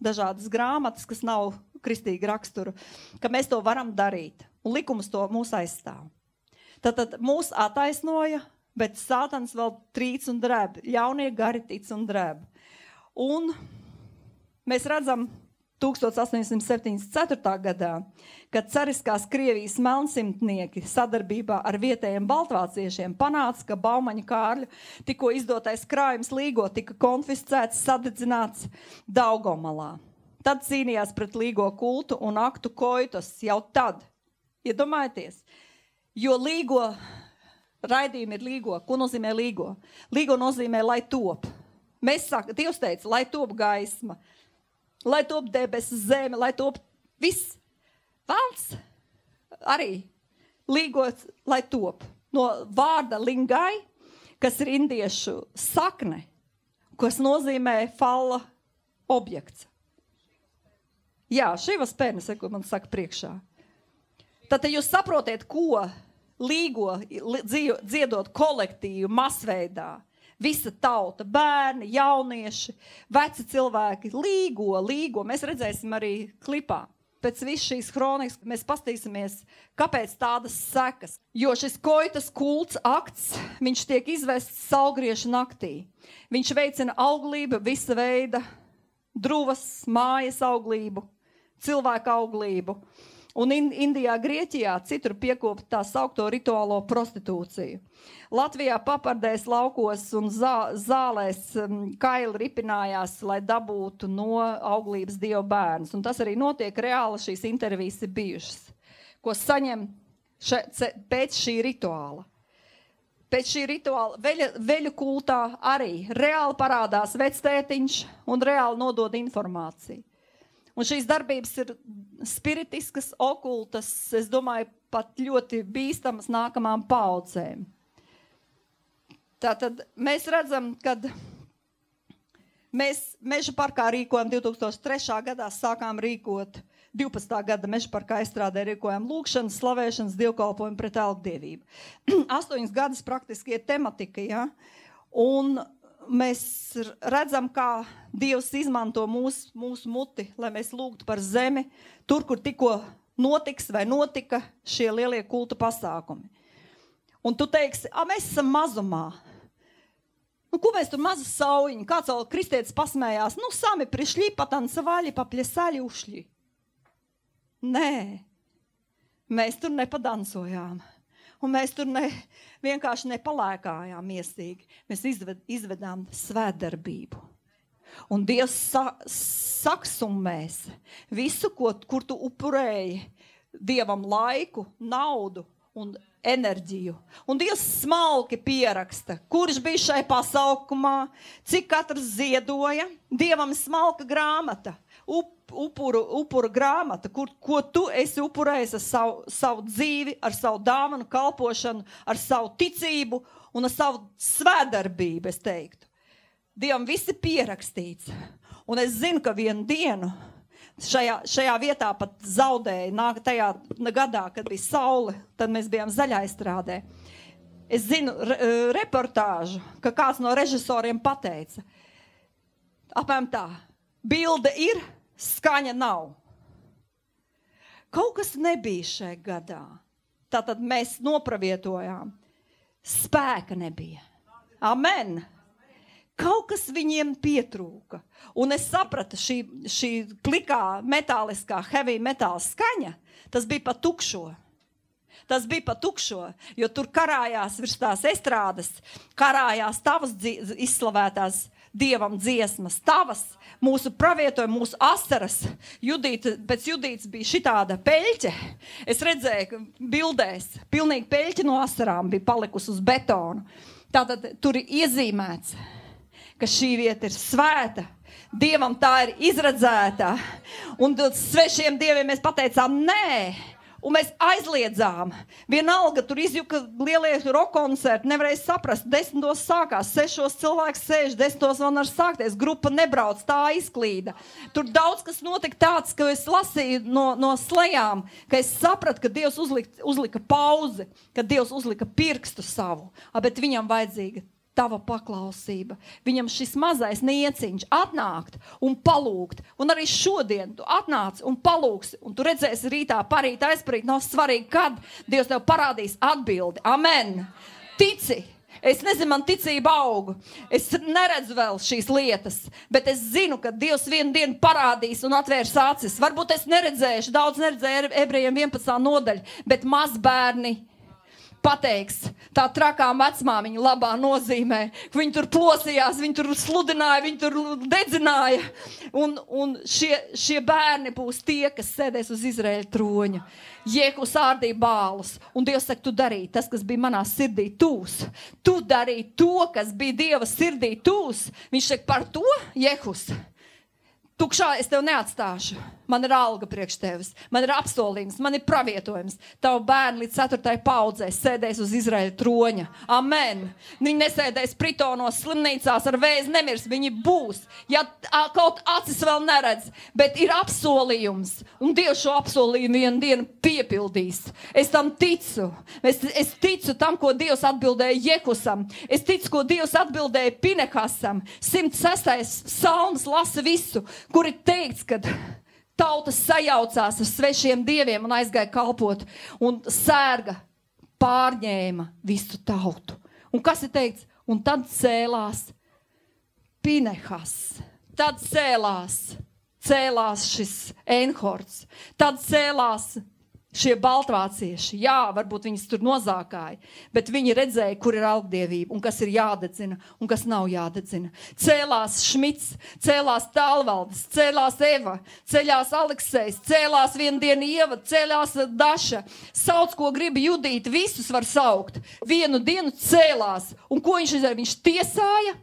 dažādas grāmatas, kas nav kristīga rakstura, ka mēs to varam darīt. Un likums to mūs aizstāv. Tātad mūs attaisnoja, bet Sātans vēl trīc un drēb. Ļaunie gari tic un drēb. Un mēs redzam 1874. gadā, kad cariskās Krievijas melnsimtnieki sadarbībā ar vietējiem baltvāciešiem panāca, ka Baumaņa Kārļa tikko izdotais krājums Līgo tika konfiscēts, sadedzināts Daugomalā. Tad cīnījās pret Līgo kultu un aktu koitus jau tad. Iedomājieties, jo Līgo raidījumi ir Līgo. Ko nozīmē Līgo? Līgo nozīmē, lai top. Mēs saka, Dievs teica, lai top gaisma, lai top debesis, zeme, lai top viss. Valsts arī līgot, lai top. No vārda lingai, kas ir indiešu sakne, kas nozīmē falla objekts. Jā, šivas pēnes, ko man saka priekšā. Tad jūs saprotiet, ko Līgo dziedot kolektīvu, masveidā. Visa tauta, bērni, jaunieši, veci cilvēki, līgo. Mēs redzēsim arī klipā. Pēc visu šīs kronikas mēs pastīsimies, kāpēc tādas sekas. Jo šis koitas kults akts, viņš tiek izvests saulgrieša naktī. Viņš veicina auglību, visa veida druvas, mājas auglību, cilvēka auglību. Un Indijā, Grieķijā citur piekopa tā saukto rituālo prostitūciju. Latvijā papardēs laukos un zālēs kaili ripinājās, lai dabūtu no auglības Dievu bērnus. Un tas arī notiek reāli, šīs intervijas ir bijušas, ko saņem pēc šī rituāla. Pēc šī rituāla veļu kultā arī reāli parādās vectētiņš un reāli nodod informāciju. Un šīs darbības ir spiritiskas, okultas, es domāju, pat ļoti bīstamas nākamām paudzēm. Tātad mēs redzam, kad mēs Meža parkā rīkojam 2003. gadā, sākām rīkot 12. gada Meža parkā aizstrādē rīkojam lūkšanas, slavēšanas, dievkalpojumu pret elgdievību. 8 gadus praktiski ir tematika, ja? Un mēs redzam, kā Dievs izmanto mūsu muti, lai mēs lūgtu par zemi, tur, kur tikko notiks vai notika šie lielie kultu pasākumi. Un tu teiksi, mēs esam mazumā. Nu, ko mēs tur mazu saujiņu? Kāds vēl kristietis pasmējās? Nu, sami prišļi, patancavāļi, papļesāļi, ušļi. Nē, mēs tur nepadansojām. Un mēs tur vienkārši nepalēkājām miestīgi. Mēs izvedām svētdarbību. Un Dievs saksummēs visu, kur tu upurēji Dievam laiku, naudu un enerģiju. Un Dievs smalki pieraksta, kurš bija šai pasaukumā, cik katrs ziedoja. Dievam smalka grāmata, upuru grāmata, ko tu esi upurējis ar savu dzīvi, ar savu dāvanu, kalpošanu, ar savu ticību un ar savu svētdarbību, es teiktu. Dievam viss ir pierakstīts. Un es zinu, ka vienu dienu šajā vietā pat zaudēja, tajā gadā, kad bija saule, tad mēs bijām zaļaizstrādē. Es zinu reportāžu, ka kāds no režisoriem pateica, apmēram tā, bilde ir, skaņa nav. Kaut kas nebija šajā gadā. Tātad mēs nopravietojām. Spēka nebija. Amen. Kaut kas viņiem pietrūka. Un es sapratu, šī klikā, metāliskā, heavy metāla skaņa, tas bija pa tukšo. Tas bija pa tukšo, jo tur karājās virs tās estrādes, karājās tavas izslavētās Dievam dziesmas, tavas, mūsu pravietojumi, mūsu asaras. Pēc Judītas bija šitāda peļķe. Es redzēju, ka bildēs pilnīgi peļķe no asarām bija palikusi uz betonu. Tātad tur ir iezīmēts, ka šī vieta ir svēta. Dievam tā ir izredzēta. Un svešiem dieviem mēs pateicām nē. Un mēs aizliedzām. Vienalga, tur izjuka lielie rokoncerti, nevarēja saprast. 10. sākās, 6 cilvēks sēž, 10. vēl var sākties. Grupa nebrauc, tā izklīda. Tur daudz kas notika tāds, ka es lasīju no slejām, ka es sapratu, ka Dievs uzlika pauzi, ka Dievs uzlika pirkstu savu. Bet viņam vajadzīga tava paklausība. Viņam šis mazais nieciņš atnākt un palūgt. Un arī šodien tu atnāc un palūgsi. Un tu redzēsi rītā, parīt, aizparīt. Nav svarīgi, kad Dievs tev parādīs atbildi. Amen. Tici. Es nezinu, man ticība augu. Es neredzu vēl šīs lietas. Bet es zinu, ka Dievs vienu dienu parādīs un atvērs acis. Varbūt es neredzēšu. Daudz neredzēju Ebrejiem 11. nodaļu. Bet mazbērni pateiks, tā trakām vecmāmiņa labā nozīmē. Viņi tur plosījās, viņi tur sludināja, viņi tur dedzināja. Un šie bērni būs tie, kas sēdēs uz Izraēļa troņa. Jehus ārdīja bālus. Un Dievs saka, tu darīji tas, kas bija manā sirdī tūs. Tu darīji to, kas bija Dieva sirdī tūs. Viņš saka, par to, Jehus, tukšā es tev neatstāšu. Man ir alga priekš tevis. Man ir apsolījums, man ir pravietojums. Tavu bērni līdz 4. paudzē sēdēs uz Izraēļa troņa. Amen. Viņi nesēdēs pritonos, slimnīcās ar vēzi nemirs. Viņi būs. Ja kaut acis vēl neredz, bet ir apsolījums. Un Dievs šo apsolījumu vienu dienu piepildīs. Es tam ticu. Es ticu tam, ko Dievs atbildēja Jehusam. Es ticu, ko Dievs atbildēja Pinehasam. 106. psalms lasa visu, kur ir teikts, kad tautas sajaucās ar svešiem dieviem un aizgāja kalpot, un sērga pārņēma visu tautu. Un kas ir teikts? Un tad cēlās Pinehas. Tad cēlās šis Enhorts. Tad cēlās Šie baltvācieši, jā, varbūt viņas tur nozākāja, bet viņi redzēja, kur ir augdievība un kas ir jādedzina un kas nav jādedzina. Cēlās Šmits, cēlās Tālvaldes, cēlās Eva, ceļās Aleksejs, cēlās vienu dienu Ieva, cēlās Daša. Sauc, ko grib Judīt, visus var saukt. Vienu dienu cēlās. Un ko viņš izdarīja? Viņš tiesāja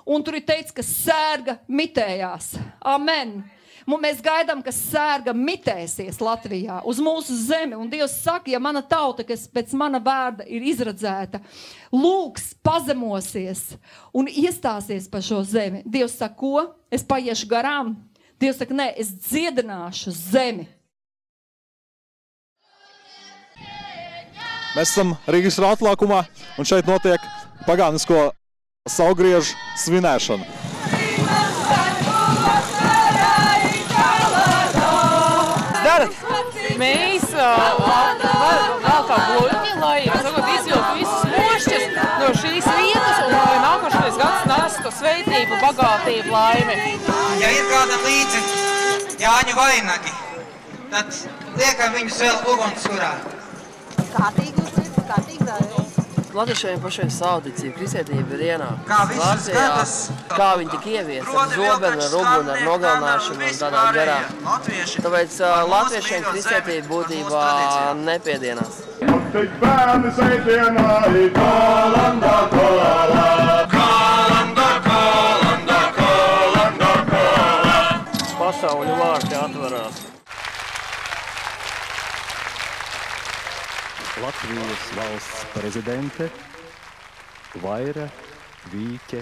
un tur ir teikts, ka sērga mitējās. Amen. Mēs gaidām, ka sērga mitēsies Latvijā uz mūsu zemi. Un Dievs saka, ja mana tauta, kas pēc mana vārda ir izradzēta, lūgs, pazemosies un iestāsies par šo zemi. Dievs saka, ko? Es paiešu garām. Dievs saka, nē, es dziedināšu zemi. Mēs esam reģistra atklākumā un šeit notiek pagānisko saulgriežu svinēšana. Mēs vēl kā bloķi, lai izvilku visus mošķus no šīs vietas un lai nākošais gads nestu sveitību, bagātību, laimi. Ja ir kādam līdzi Jāņu vainagi, tad liekam viņus vēl ugunskurā. Kārtīgi vēl. Latviešiem pašiem savticība, kristietība ir ienākusi. Kā visus gadus. Kā viņi tik ievies ar zobenu, ar rubunu, ar nogalināšanu un tādā garā. Tāpēc latviešiem kristietība būtībā nepiedienās. Tik bērni sēdienā ir kolanda, kolala. Kolanda, kolanda, kolanda, kolala. Pasauļu vārti atverās. Latvijas valsts prezidente Vaira Vīķe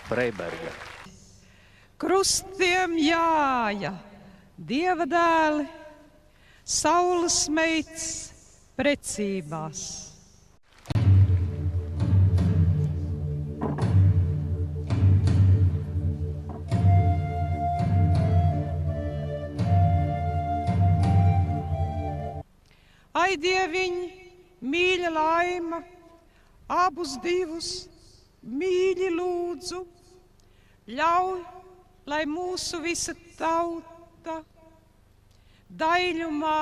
Freiberga. Krustiem jāja, Dieva dēli, saules meits precībās. Ai, Dieviņ, mīļa laima, abus divus mīļi lūdzu, ļauj, lai mūsu visa tauta daļumā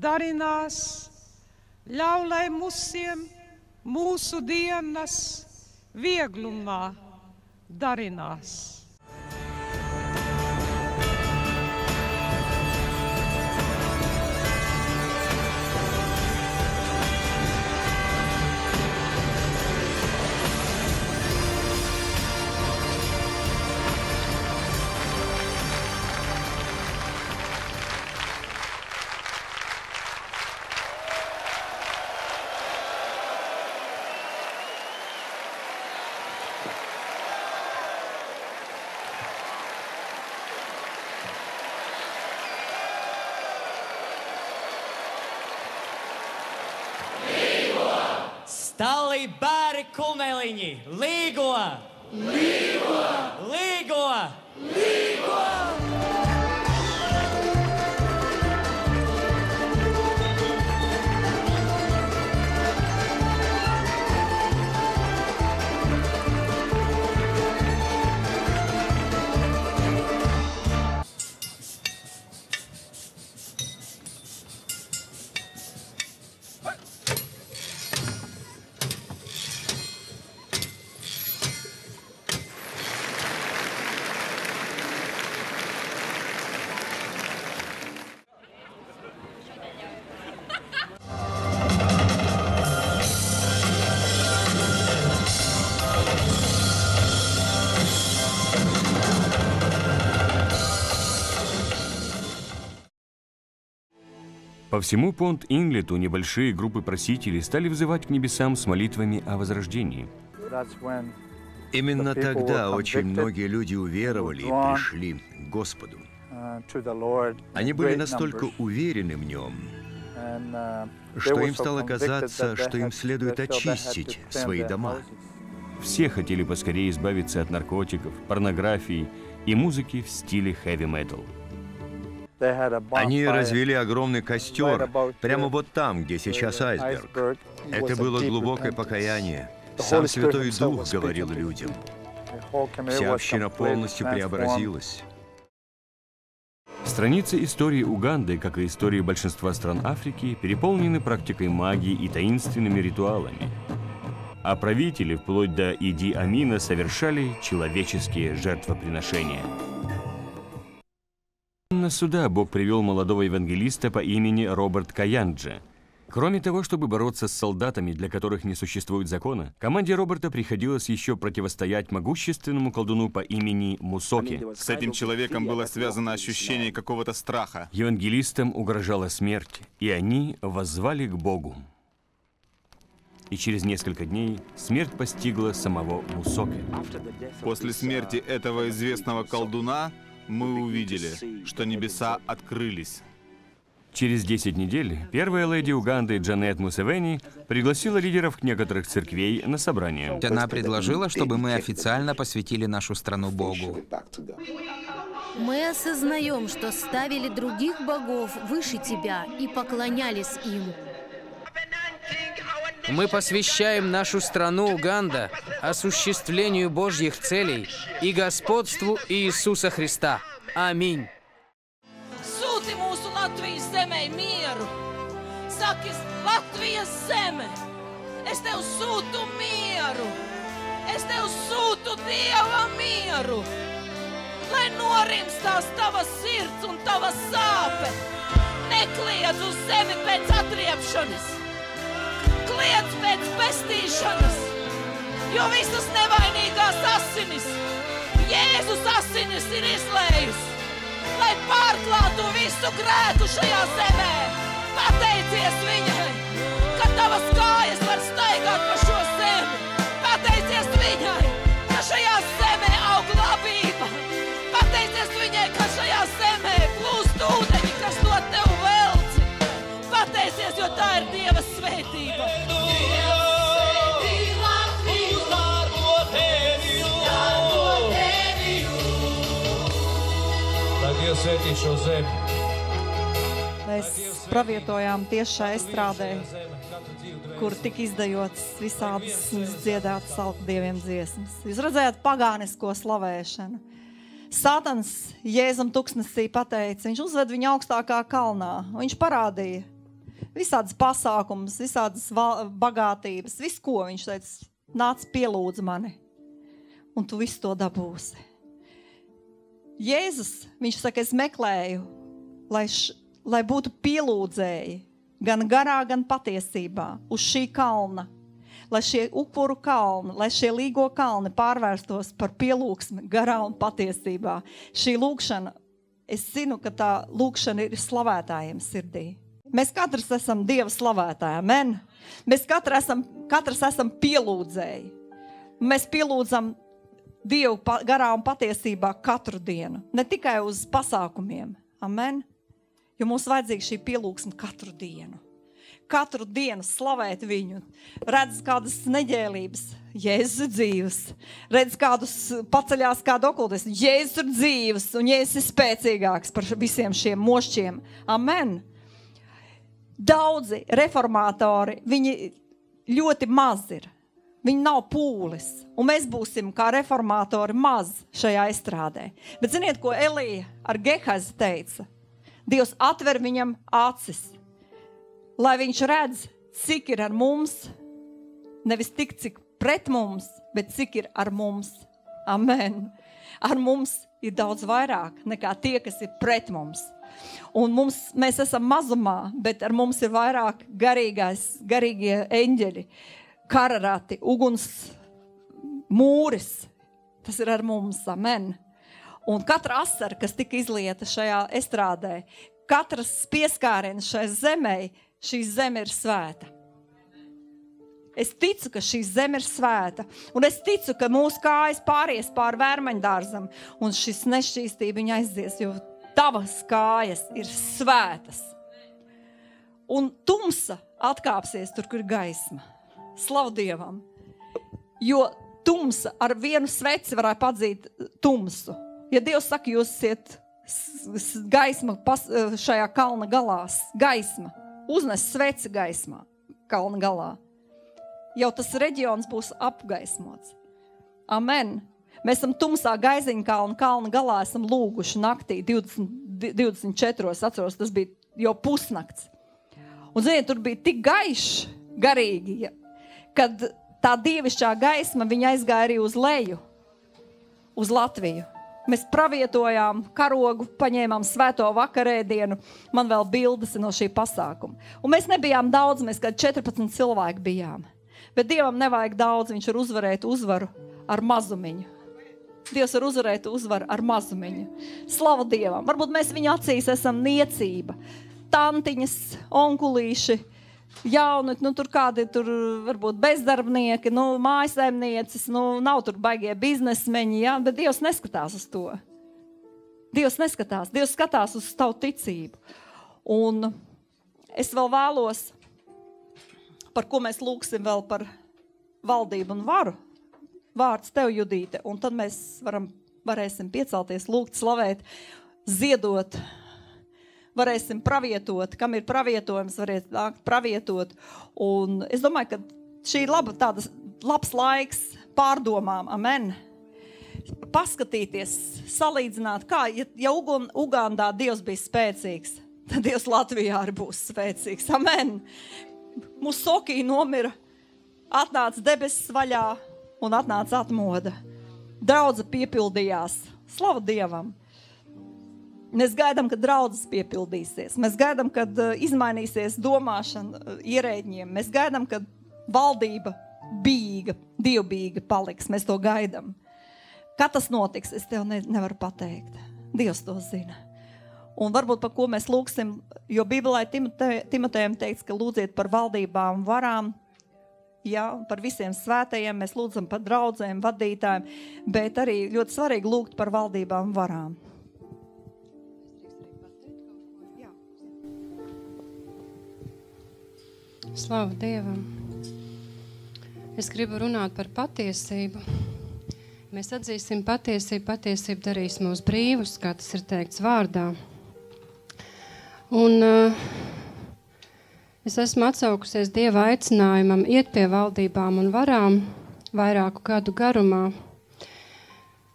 darinās, ļauj, lai mūsu dienas vieglumā darinās. Stali bēri kumeliņi, līgo! Līgo! Līgo! Līgo! По всему Понт-Инлету небольшие группы просителей стали взывать к небесам с молитвами о возрождении. Именно тогда очень многие люди уверовали и пришли к Господу. Они были настолько уверены в Нем, что им стало казаться, что им следует очистить свои дома. Все хотели поскорее избавиться от наркотиков, порнографии и музыки в стиле хэви-метал. Они развели огромный костер прямо вот там, где сейчас айсберг. Это было глубокое покаяние. Сам Святой Дух говорил людям. Вся община полностью преобразилась. Страницы истории Уганды, как и истории большинства стран Африки, переполнены практикой магии и таинственными ритуалами. А правители, вплоть до Иди Амина, совершали человеческие жертвоприношения. Сюда Бог привел молодого евангелиста по имени Роберт Каянджа. Кроме того, чтобы бороться с солдатами, для которых не существует закона, команде Роберта приходилось еще противостоять могущественному колдуну по имени Мусоки. С этим человеком было связано ощущение какого-то страха. Евангелистам угрожала смерть, и они воззвали к Богу. И через несколько дней смерть постигла самого Мусоки. После смерти этого известного колдуна мы увидели, что небеса открылись. Через 10 недель первая леди Уганды Джанет Мусевени пригласила лидеров некоторых церквей на собрание. Она предложила, чтобы мы официально посвятили нашу страну Богу. Мы осознаем, что ставили других богов выше тебя и поклонялись им. Мы посвящаем нашу страну Уганда осуществлению Божьих целей и господству Иисуса Христа. Аминь. Sūti mūsu Latvijas zemē mieru. Saki, Latvijas zeme, es tev sūtu mieru. Es tev sūtu Dieva mieru. Lai norimstās tava sirds un tava sāpe. Nekliedz uz zemi pēc atriepšanas. Kliedz pēc pestīšanas. Jo visas nevainīgās asinis, Jēzus asinis ir izlējis. Lai pārklātu visu grēku šajā zemē. Pateicies viņai, ka tavas kājas var staigāt pa šo zemi. Pateicies viņai, ka šajā zemē aug labība. Pateicies viņai, ka šajā zemē plūst ūdeņi, kas dod tev velci. Pateicies, jo tā ir Dieva svētība. Mēs pravietojām tieši šajā estrādē, kur tika izdejotas visādas dziedātas salku dieviem dziesmas. Jūs redzējāt pagānisko slavēšanu. Sātans Jēzum tuksnesī pateica, viņš uzved viņu augstākā kalnā. Viņš parādīja visādas pasākumus, visādas bagātības, visu ko. Viņš teica, nāc pielūdz mani, un tu visu to dabūsi. Jēzus, viņš saka, es meklēju, lai būtu pielūdzēji gan garā, gan patiesībā uz šī kalna, lai šie upuru kalni, lai šie līgo kalni pārvērstos par pielūgsmi garā un patiesībā. Šī lūkšana, es zinu, ka tā lūkšana ir slavētājiem sirdī. Mēs katrs esam Dieva slavētāji, amen. Mēs katrs esam pielūdzēji. Mēs pielūdzam Dievu garā un patiesībā katru dienu, ne tikai uz pasākumiem, amen, jo mums vajadzīga šī pielūgsme katru dienu. Katru dienu slavēt viņu, redz kādas neģēlības, Jēzus ir dzīvs, redz kādus paceļās kādu okultis, Jēzus ir dzīvs un Jēzus ir spēcīgāks par visiem šiem mošķiem, amen. Daudzi reformātori, viņi ļoti maz ir. Viņi nav pūlis, un mēs būsim kā reformātori maz šajā estrādē. Bet ziniet, ko Elija ar Gehazi teica? Dievs atver viņam acis, lai viņš redz, cik ir ar mums, nevis tik, cik pret mums, bet cik ir ar mums. Amen. Ar mums ir daudz vairāk nekā tie, kas ir pret mums. Un mēs esam mazumā, bet ar mums ir vairāk garīgie eņģeļi. Kararati, uguns mūris, tas ir ar mums, amen. Un katra asara, kas tika izlieta šajā estrādē, katras pieskārienes šai zemē, šī zeme ir svēta. Es ticu, ka šī zeme ir svēta, un es ticu, ka mūsu kājas pāries pār vērmaņdārzam, un šis nešķīstība viņa aizies, jo tavas kājas ir svētas. Un tumsa atkāpsies tur, kur ir gaisma. Slavu Dievam, jo tumsa ar vienu sveci varētu padzīt tumsu. Ja Dievs saka, jūs iet gaisma šajā kalna galās, gaisma, uznes sveci gaismā, kalna galā, jau tas reģions būs apgaismots. Amen. Mēs esam tumsā Gaiziņkalna kalna galā, esam lūguši naktī 24, atceros, tas bija jau pusnakts. Un, ziniet, tur bija tik gaišs garīgi, kad tā dievišķā gaisma viņa aizgāja arī uz leju, uz Latviju. Mēs pravietojām karogu, paņēmām svēto vakarēdienu, man vēl bildes no šī pasākuma. Un mēs nebijām daudz, mēs kā 14 cilvēki bijām. Bet Dievam nevajag daudz, viņš var uzvarēt uzvaru ar mazumiņu. Dievs var uzvarēt uzvaru ar mazumiņu. Slavu Dievam. Varbūt mēs viņa acīs esam niecība. Tantiņas, onkulīši, jauni, tur kādi tur varbūt bezdarbnieki, mājasaimnieces, nav tur baigie biznesmeņi, ja? Bet Dievs neskatās uz to. Dievs neskatās. Dievs skatās uz tavu ticību. Un es vēl vēlos, par ko mēs lūksim vēl par valdību un varu. Vārds tev, Judīte, un tad mēs varēsim piecelties, lūgt, slavēt, ziedot, varēsim pravietot, kam ir pravietojums, varēs nākt pravietot. Un es domāju, ka šī ir labs laiks pārdomām, amen. Paskatīties, salīdzināt, kā, ja Ugandā Dievs bija spēcīgs, tad Dievs Latvijā arī būs spēcīgs, amen. Mūsu Sokī nomira, atnāca debesis vaļā, un atnāca atmoda. Draudze piepildījās. Slava Dievam! Mēs gaidām, kad draudzes piepildīsies. Mēs gaidām, kad izmainīsies domāšana ierēģiem. Mēs gaidām, kad valdība bīga, dievbīga paliks. Mēs to gaidām. Kā tas notiks, es tev nevaru pateikt. Dievs to zina. Un varbūt par ko mēs lūksim, jo Bībelē Timotejam teikts, ka lūdziet par valdībām, varām, ja, par visiem svētajiem, mēs lūdzam par draudzēm, vadītājiem, bet arī ļoti svarīgi lūgt par valdībām varām. Slavu Dievam! Es gribu runāt par patiesību. Mēs atzīsim patiesību, patiesība darīs mūs brīvus, kā tas ir teikts vārdā. Un es esmu atsaukusies Dieva aicinājumam iet pie valdībām un varām vairāku gadu garumā.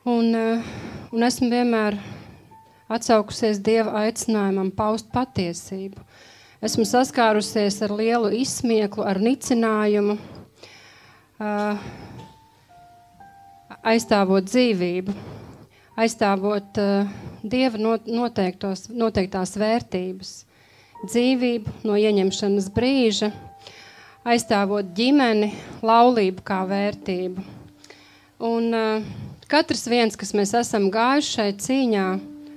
Un esmu vienmēr atsaukusies Dieva aicinājumam paust patiesību. Esmu saskārusies ar lielu izsmieklu, ar nicinājumu, aizstāvot dzīvību, aizstāvot Dieva noteiktās vērtības. Dzīvību no ieņemšanas brīža, aizstāvot ģimeni, laulību kā vērtību. Un katrs viens, kas mēs esam gājuši šai cīņā,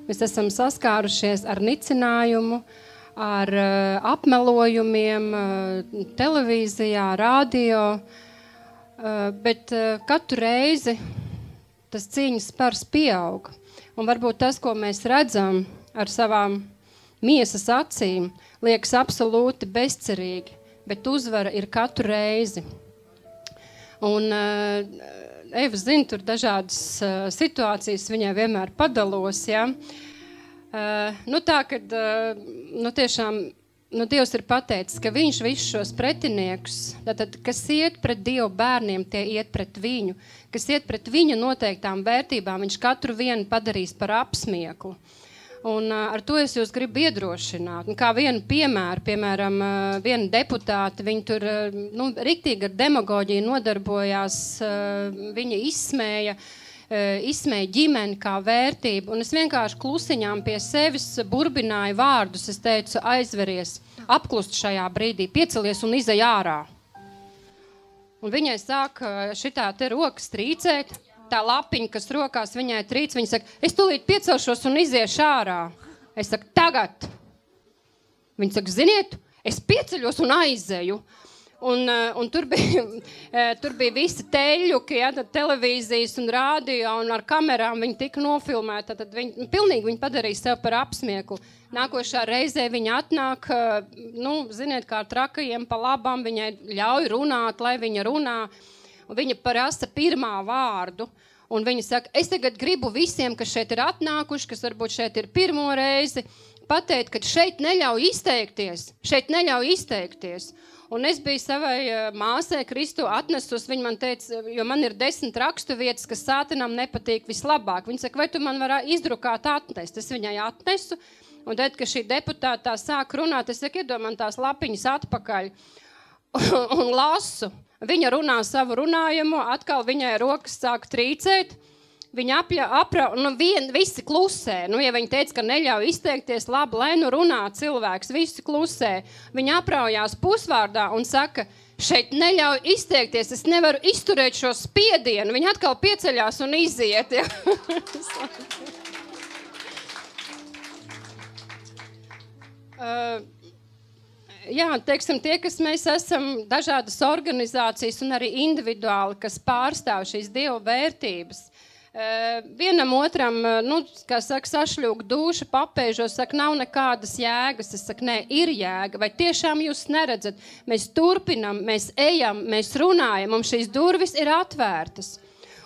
mēs esam saskārušies ar nicinājumu, ar apmelojumiem, televīzijā, radio, bet katru reizi tas cīņas spars pieauga. Un varbūt tas, ko mēs redzam ar savām miesas acīm, liekas absolūti bezcerīgi, bet uzvara ir katru reizi. Un Eva zina, tur dažādas situācijas viņai vienmēr padalos, ja. Tā, kad tiešām Dievs ir pateicis, ka viņš visus šos pretiniekus, tātad, kas iet pret Dievu bērniem, tie iet pret viņu, kas iet pret viņa noteiktām vērtībām, viņš katru vienu padarīs par apsmieklu. Un ar to es jūs gribu iedrošināt. Un kā vienu piemēru, piemēram, viena deputāte, viņa tur riktīgi ar demagoģiju nodarbojās, viņa izsmēja ģimeni kā vērtību, un es vienkārši klusiņām pie sevis burbināju vārdus, es teicu, aizveries, apklust šajā brīdī, piecelies un izej ārā. Un viņai sāk šitā te rokas trīcēt, tā lapiņa, kas rokās viņai trīc, viņa saka, es tūlīt piecelšos un iziešu ārā. Es saku, tagad. Viņa saka, ziniet, es pieceļos un aizeju. Un tur bija visi teļuki, ja, televīzijas un rādio, un ar kamerām viņi tika nofilmēti. Tad pilnīgi viņi padarīja sev par apsmieklu. Nākošā reizē viņa atnāk, ziniet, kā ar trakajiem pa labam, viņai ļauj runāt, lai viņa runā. Un viņa prasa pirmā vārdu. Un viņa saka, es tagad gribu visiem, kas šeit ir atnākuši, kas varbūt šeit ir pirmo reizi, pateikt, ka šeit neļauj izteikties. Un es biju savai māsai Kristu atnesus, viņa man teica, jo man ir 10 rakstu vietas, kas sātanam nepatīk vislabāk. Viņa saka, vai tu man varētu izdrukāt atnest? Es viņai atnesu, un tad, ka šī deputātā sāk runāt, es saku, iedod man tās lapiņas atpakaļ un lasu. Viņa runā savu runājumu, atkal viņai rokas sāk trīcēt. Viņa visi klusē. Ja viņa teica, ka neļauj izteikties, labi, lai runā cilvēks, visi klusē. Viņa apraujās pusvārdā un saka, šeit neļauj izteikties, es nevaru izturēt šo spiedienu. Viņa atkal pieceļās un iziet. Ja? Teiksim, tie, kas mēs esam dažādas organizācijas un arī individuāli, kas pārstāv šīs Dieva vērtības, vienam otram, kā saka, sašļūk duša, papēžos, saka, nav nekādas jēgas. Es saku, nē, ir jēga. Vai tiešām jūs neredzat? Mēs turpinam, mēs ejam, mēs runājam, mums šīs durvis ir atvērtas.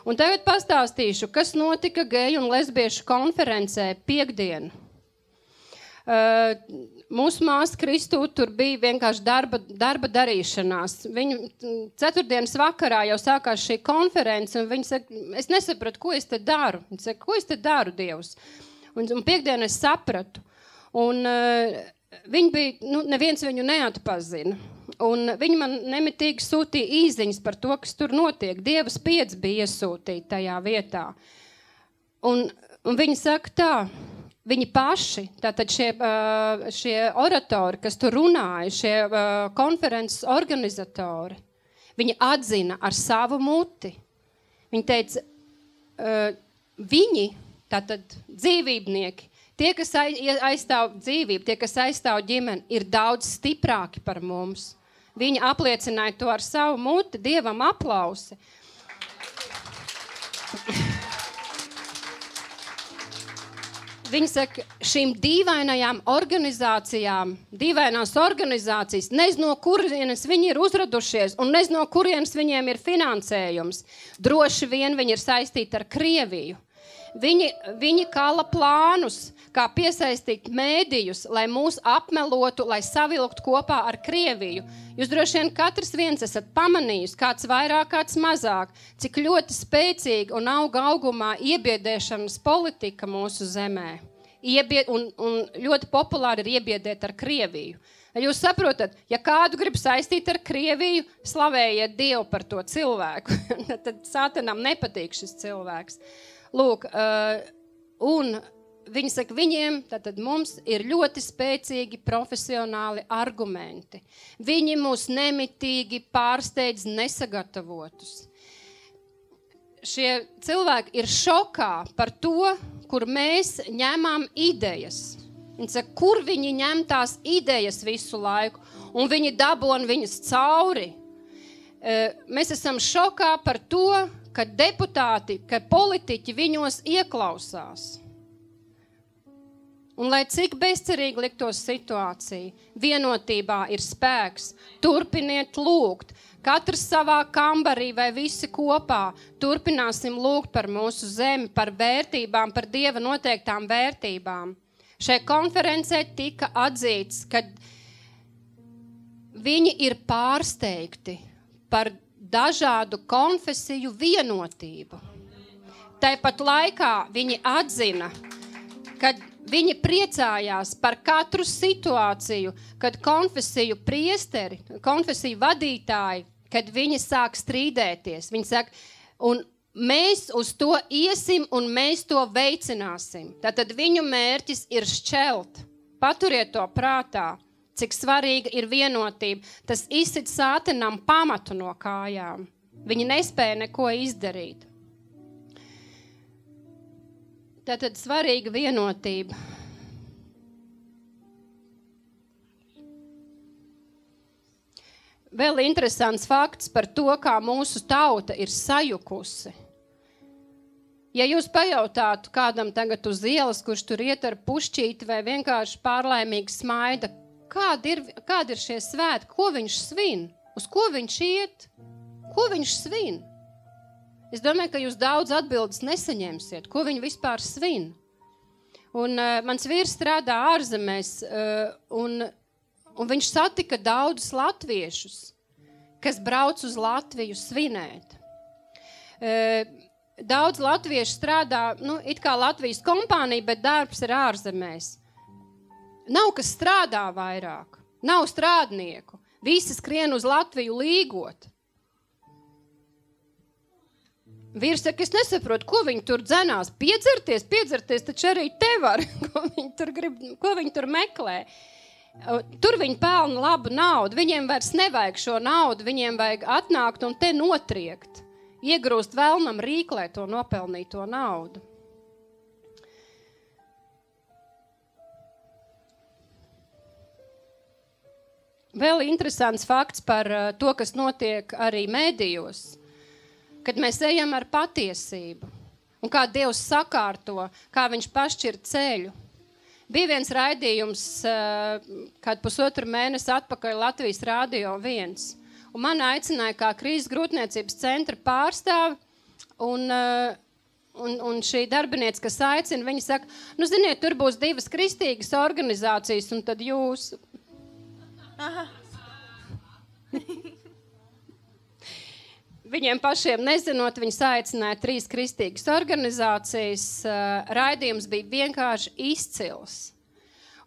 Un tagad pastāstīšu, kas notika geju un lesbiešu konferencē piekdien. Mūsu māsa Kristu tur bija vienkārši darba darīšanās. Viņu ceturtdienas vakarā jau sākās šī konference, un viņa saka, es nesapratu, ko es te daru. Viņa saka, ko es te daru, Dievs? Un piekdien es sapratu. Un viņi bija, neviens viņu neatpazina. Un viņi man nemitīgi sūtīja īziņas par to, kas tur notiek. Dieva spiedz bija iesūtīti tajā vietā. Un viņi saka tā, viņi paši, tātad šie oratori, kas tur runāja, šie konferences organizatori, viņi atzina ar savu muti. Viņi teica, viņi, tātad dzīvībnieki, tie, kas aizstāv dzīvību, tie, kas aizstāv ģimeni, ir daudz stiprāki par mums. Viņi apliecināja to ar savu muti, Dievam aplausi. Viņi saka, šīm dīvainajām organizācijām, dīvainās organizācijas, nezinu, no kurienes viņi ir uzradušies un nezinu, no kurienes viņiem ir finansējums. Droši vien viņi ir saistīti ar Krieviju. Viņi kala plānus, kā piesaistīt mēdījus, lai mūs apmelotu, lai savilktu kopā ar Krieviju. Jūs droši vien katrs viens esat pamanījis, kāds vairāk, kāds mazāk, cik ļoti spēcīga un augumā iebiedēšanas politika mūsu zemē. Un ļoti populāri ir iebiedēt ar Krieviju. Jūs saprotat, ja kādu grib saistīt ar Krieviju, slavējiet Dievu par to cilvēku. Tad sātanam nepatīk šis cilvēks. Lūk, un viņi saka, viņiem, tātad mums ir ļoti spēcīgi profesionāli argumenti. Viņi mūs nemitīgi pārsteidz nesagatavotus. Šie cilvēki ir šokā par to, kur mēs ņemam idejas. Viņi saka, kur viņi ņem tās idejas visu laiku, un viņi dabon viņas cauri. Mēs esam šokā par to, ka deputāti, ka politiķi viņos ieklausās. Un lai cik bezcerīgi liktos situācija, vienotībā ir spēks, turpiniet lūgt, katrs savā kambarī vai visi kopā, turpināsim lūgt par mūsu zemi, par vērtībām, par Dieva noteiktām vērtībām. Šai konferencē tika atzīts, ka viņi ir pārsteigti par dažādu konfesiju vienotību. Tāpat laikā viņi atzina, ka viņi priecājās par katru situāciju, kad konfesiju priesteri, konfesiju vadītāji, kad viņi sāk strīdēties. Viņi saka, un mēs uz to iesim un mēs to veicināsim. Tātad viņu mērķis ir šķelt. Paturiet to prātā. Cik svarīga ir vienotība. Tas izsit sātanam pamatu no kājām. Viņi nespēja neko izdarīt. Tātad svarīga vienotība. Vēl interesants fakts par to, kā mūsu tauta ir sajukusi. Ja jūs pajautātu kādam tagad uz ielas, kurš tur iet ar pušķīti vai vienkārši pārlaimīgi smaida, kādi ir šie svētki, ko viņš svin, uz ko viņš iet, ko viņš svin? Es domāju, ka jūs daudz atbildes nesaņemsiet, ko viņi vispār svin. Un mans vīrs strādā ārzemēs, un viņš satika daudzus latviešus, kas brauc uz Latviju svinēt. Daudz latviešu strādā, it kā Latvijas kompānija, bet darbs ir ārzemēs. Nav, kas strādā vairāk, nav strādnieku. Visi skrien uz Latviju līgot. Vīrs saka, es nesaprotu, ko viņi tur dzenās. Piedzerties, taču arī te var. Ko viņi tur meklē. Tur viņi pelna labu naudu. Viņiem vairs nevajag šo naudu. Viņiem vajag atnākt un te notriekt. Iegrūst velnam rīklē to nopelnīto naudu. Vēl interesants fakts par to, kas notiek arī mēdījos, kad mēs ejam ar patiesību un kā Dievs sakārto, kā viņš pašķir ceļu. Bija viens raidījums, kādu pusotru mēnesi atpakaļ Latvijas Radio 1, un man aicināja kā krīzes grūtniecības centra pārstāvi, un šī darbinieca, kas aicina, viņa saka, ziniet, tur būs 2 kristīgas organizācijas, un tad jūs... Aha. Viņiem pašiem nezinot, viņi aicināja 3 kristīgas organizācijas. Raidījums bija vienkārši izcils.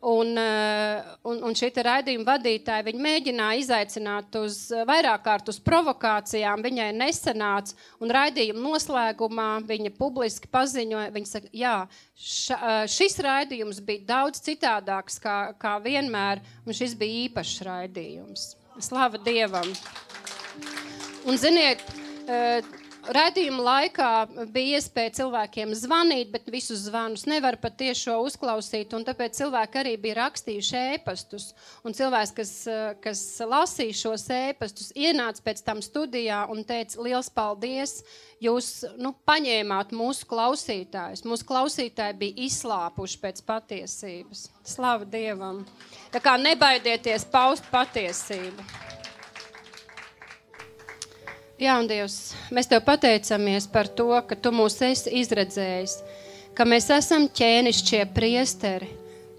Un šī raidījuma vadītāja, viņa mēģināja izaicināt vairāk kārt uz provokācijām, viņai nesanāca, un raidījuma noslēgumā viņa publiski paziņoja, viņa saka, jā, šis raidījums bija daudz citādāks kā vienmēr, un šis bija īpašs raidījums. Slava Dievam! Un, ziniet, raidījuma laikā bija iespēja cilvēkiem zvanīt, bet visus zvanus nevar pat tiešo uzklausīt, un tāpēc cilvēki arī bija rakstījuši ēpastus. Un cilvēks, kas lasīja šos ēpastus, ienāca pēc tam studijā un teica, liels paldies, jūs paņēmāt mūsu klausītājus. Mūsu klausītāji bija izslāpuši pēc patiesības. Slava Dievam! Tā kā nebaidieties paust patiesību. Jā, un Dievs, mēs Tev pateicamies par to, ka Tu mūs esi izredzējis, ka mēs esam ķēnišķie priesteri.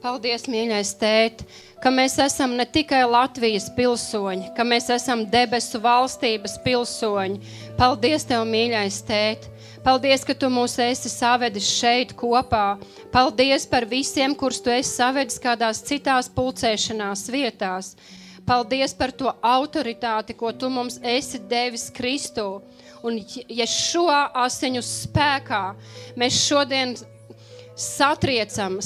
Paldies, mīļais tēt, ka mēs esam ne tikai Latvijas pilsoņi, ka mēs esam debesu valstības pilsoņi. Paldies Tev, mīļais tēt. Paldies, ka Tu mūs esi savedis šeit kopā. Paldies par visiem, kurus Tu esi savedis kādās citās pulcēšanās vietās. Paldies par to autoritāti, ko Tu mums esi devis Kristu. Un ja šo asiņu spēkā mēs šodien satriecam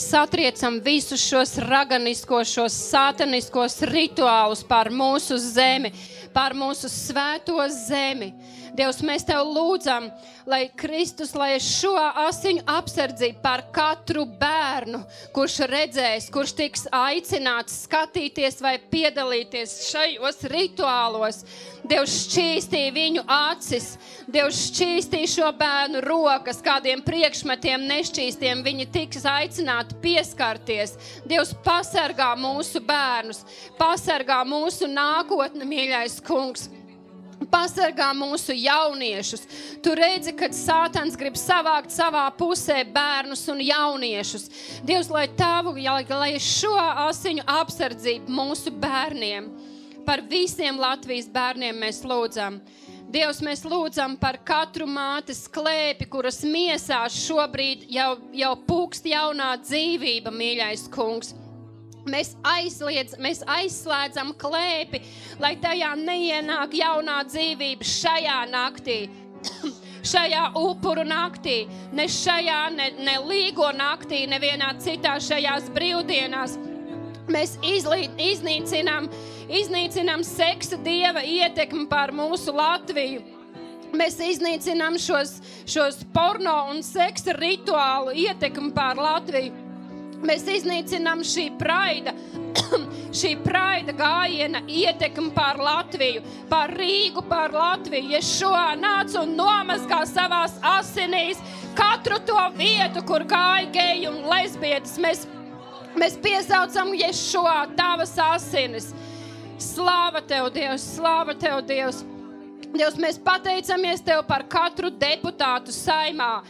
visus šos raganiskos, šos sataniskos rituālus par mūsu zemi, par mūsu svēto zemi. Dievs, mēs Tev lūdzam, lai Kristus, lai šo asiņu apsardzību par katru bērnu, kurš redzēs, kurš tiks aicināts skatīties vai piedalīties šajos rituālos. Dievs, šķīstī viņu acis, Dievs, šķīstī šo bērnu rokas, kādiem priekšmetiem nešķīstiem viņi tiks aicināti pieskarties. Dievs, pasargā mūsu bērnus, pasargā mūsu nākotni, mīļais kungs. Pasargā mūsu jauniešus. Tu redzi, kad Sātans grib savākt savā pusē bērnus un jauniešus. Dievs, lai šo asiņu apsardzību mūsu bērniem, par visiem Latvijas bērniem mēs lūdzam. Dievs, mēs lūdzam par katru mātes klēpi, kuras miesās šobrīd jau pūkst jaunā dzīvība, mīļais kungs. Mēs aizslēdzam klēpi, lai tajā neienāk jaunā dzīvība šajā naktī, šajā upuru naktī, ne šajā, ne līgo naktī, nevienā citā šajās brīvdienās. Mēs iznīcinām seksa dieva ietekmi pār mūsu Latviju. Mēs iznīcinām šos porno un seksa rituālu ietekmi pār Latviju. Mēs iznīcinām šī praida gājiena ietekmi pār Latviju, pār Rīgu, pār Latviju. Ješua nāc un nomazgā savās asinīs katru to vietu, kur gāja geji un lesbietes. Mēs piesaucam Ješua tavas asinis. Slāva Tev, Dievs, slāva Tev, Dievs. Dievs, mēs pateicamies Tev par katru deputātu saimā.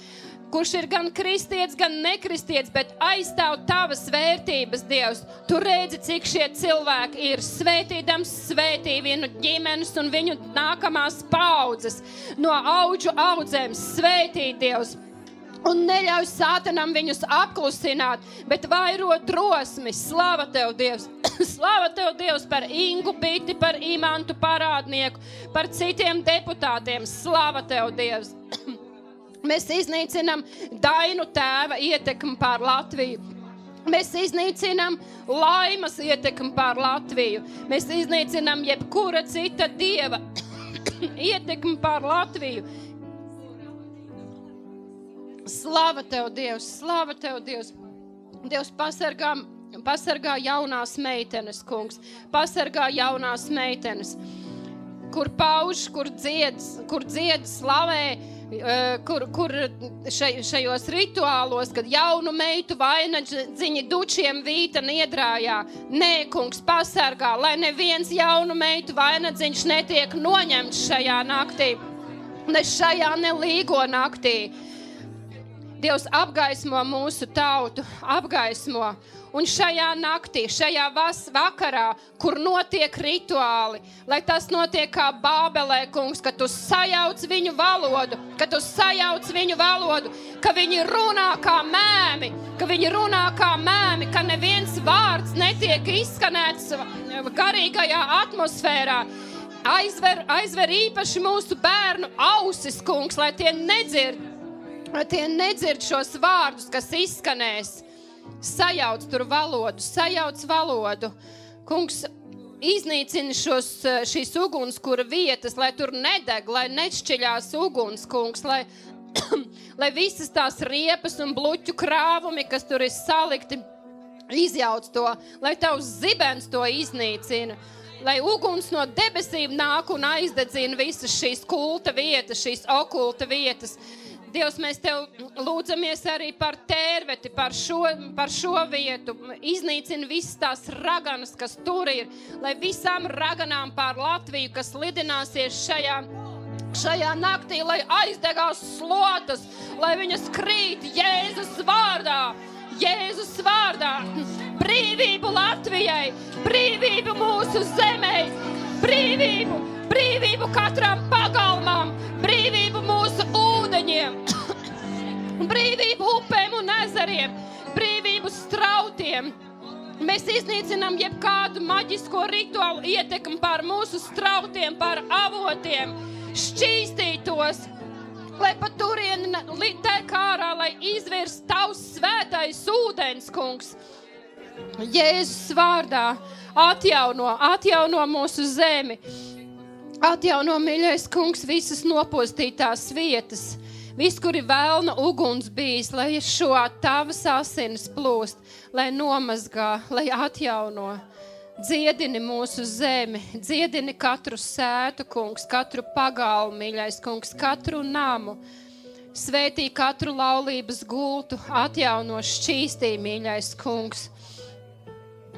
kurš ir gan kristietis, gan nekristietis, bet aizstāv tavas vērtības, Dievs. Tu redzi, cik šie cilvēki ir svētīdams, svētī viņu ģimenes un viņu nākamās paudzes. No audžu audzēm svētī, Dievs. Un neļauj sātanam viņus apklusināt, bet vairo drosmi. Slava Tev, Dievs! Slava Tev, Dievs, par Ingu Biti, par Imantu Parādnieku, par citiem deputātiem. Slava Tev, Dievs! Mēs iznīcinam Dainu tēva ietekmi pār Latviju. Mēs iznīcinam Laimas ietekmi pār Latviju. Mēs iznīcinam jebkura cita dieva ietekmi pār Latviju. Slava Tev, Dievs! Slava Tev, Dievs! Dievs, pasargā jaunās meitenes, kungs. Pasargā jaunās meitenes, kur pauž, kur dzied, slavē, kur šajos rituālos, kad jaunu meitu vainadziņi dučiem vīta niedrājā. Nē, kungs, pasargā, lai neviens jaunu meitu vainadziņš netiek noņemts šajā naktī, ne šajā nelīgo naktī. Dievs, apgaismo mūsu tautu, apgaismo. Un šajā naktī, šajā vakarā, kur notiek rituāli, lai tas notiek kā Bābelē, kungs, ka tu sajauc viņu valodu, ka viņi runā kā mēmi, ka neviens vārds netiek izskanēts garīgajā atmosfērā. Aizver īpaši mūsu bērnu ausis, kungs, lai tie nedzird šos vārdus, kas izskanēs. Sajauc tur valodu. Kungs, iznīcini šīs ugunskura vietas, lai tur nedeg, lai nešķiļās uguns, kungs, lai visas tās riepas un bluķu krāvumi, kas tur ir salikti, izjauc to, lai tavs zibens to iznīcina, lai uguns no debesīm nāk un aizdedzina visas šīs kulta vietas, šīs okulta vietas. Dievs, mēs Tev lūdzamies arī par Tērveti, par šo vietu. Iznīcina visas tās raganas, kas tur ir, lai visām raganām pār Latviju, kas lidināsies šajā naktī, lai aizdegās slotas, lai viņas krīt Jēzus vārdā. Jēzus vārdā. Brīvību Latvijai, brīvību mūsu zemei, brīvību katram pagalmam, brīvību mūsu ūdeņiem, brīvību upēm un ezeriem, brīvību strautiem. Mēs iznīcinām jebkādu maģisko rituālu ietekmi pār mūsu strautiem, pār avotiem, šķīstītos, lai pa turieni tek ārā, lai izvirs Tavs svētais ūdens, kungs. Jēzus vārdā atjauno mūsu zemi. Atjauno, mīļais kungs, visas nopostītās vietas, kur ir vēlna uguns bijis, lai šo Tavas asinis plūst, lai nomazgā, lai atjauno. Dziedini mūsu zemi, dziedini katru sētu, kungs, katru pagalmu, mīļais kungs, katru namu. Svētī katru laulības gultu, atjauno, šķīstī, mīļais kungs.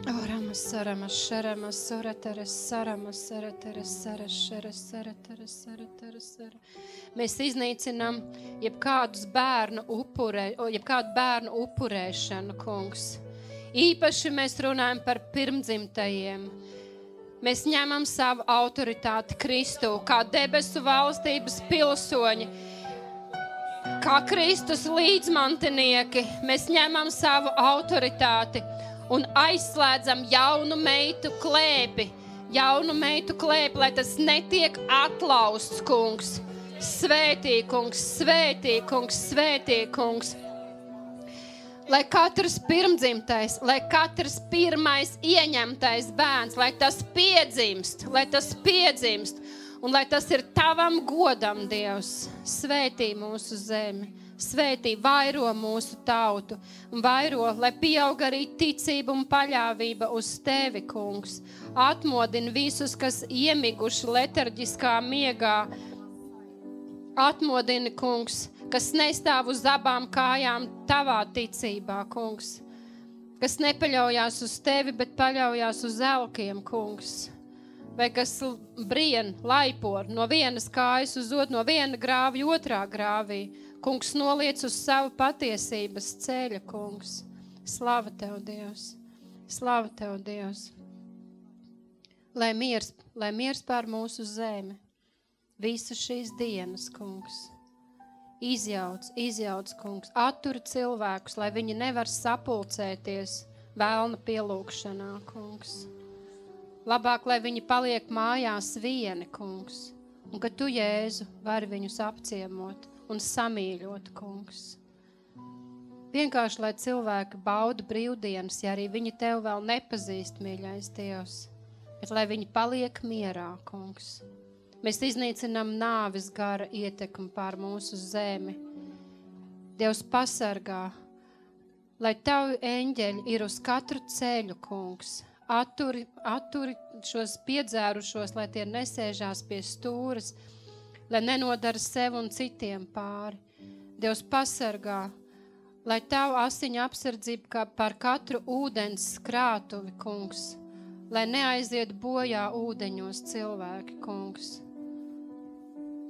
Oramas, saramas, šaramas, orateres, saramas, orateres, sarateres. Mēs iznīcinām jebkādu bērnu upurēšanu, kungs. Īpaši mēs runājam par pirmdzimtajiem. Mēs ņemam savu autoritāti Kristu, kā debesu valstības pilsoņi, kā Kristus līdzmantinieki. Mēs ņemam savu autoritāti un aizslēdzam jaunu meitu klēpi, lai tas netiek atlausts, kungs. Svētī, kungs, svētī, kungs, svētī, kungs. Lai katrs pirmdzimtais, lai katrs pirmais ieņemtais bērns, lai tas piedzimst, un lai tas ir Tavam godam, Dievs. Svētī mūsu zemi. Svētī, vairo mūsu tautu, vairo, lai pieaug arī ticība un paļāvība uz Tevi, kungs. Atmodini visus, kas iemiguši letarģiskā miegā. Atmodini, kungs, kas nestāv uz abām kājām Tavā ticībā, kungs. Kas nepaļaujās uz Tevi, bet paļaujās uz elkiem, kungs. vai kas brien, laipo no vienas kājas uz otru, no viena grāvja otrā grāvī. Kungs noliec uz savu patiesības ceļa, kungs. Slava tev, Dievs! Slava tev, Dievs! Lai miers pār mūsu zemi. Visas šīs dienas, kungs. Izjauc, kungs. Atturi cilvēkus, lai viņi nevar sapulcēties vēlna pielūgšanā, kungs. Labāk, lai viņi paliek mājās vieni, kungs. Un ka tu, Jēzu, vari viņus apciemot un samīļot, kungs. Vienkārši, lai cilvēki bauda brīvdienas, ja arī viņi tev vēl nepazīst, mīļais Dievs, bet lai viņi paliek mierā, kungs. Mēs iznīcinām nāves gara ietekmi pār mūsu zemi. Dievs pasargā, lai tavi eņģeļi ir uz katru ceļu, kungs. Atturi šos piedzērušos, lai tie nesēžās pie stūras, lai nenodara sev un citiem pāri. Dievs pasargā, lai tavu asiņu apsardzība par katru ūdens krātuvi, kungs, lai neaiziet bojā ūdeņos cilvēki, kungs.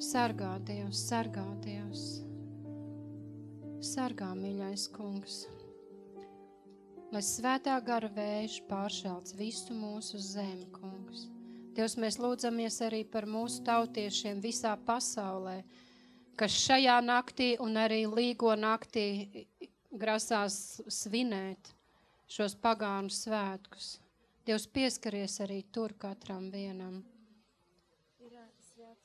Sargā, Dievs, sargā, Dievs. Sargā, mīļais kungs. Lai svētā gara vējš pāršelts visu mūsu zemi, kungs. Dievs, mēs lūdzamies arī par mūsu tautiešiem visā pasaulē, kas šajā naktī un arī līgo naktī grasās svinēt šos pagānu svētkus. Dievs, pieskaries arī tur katram vienam.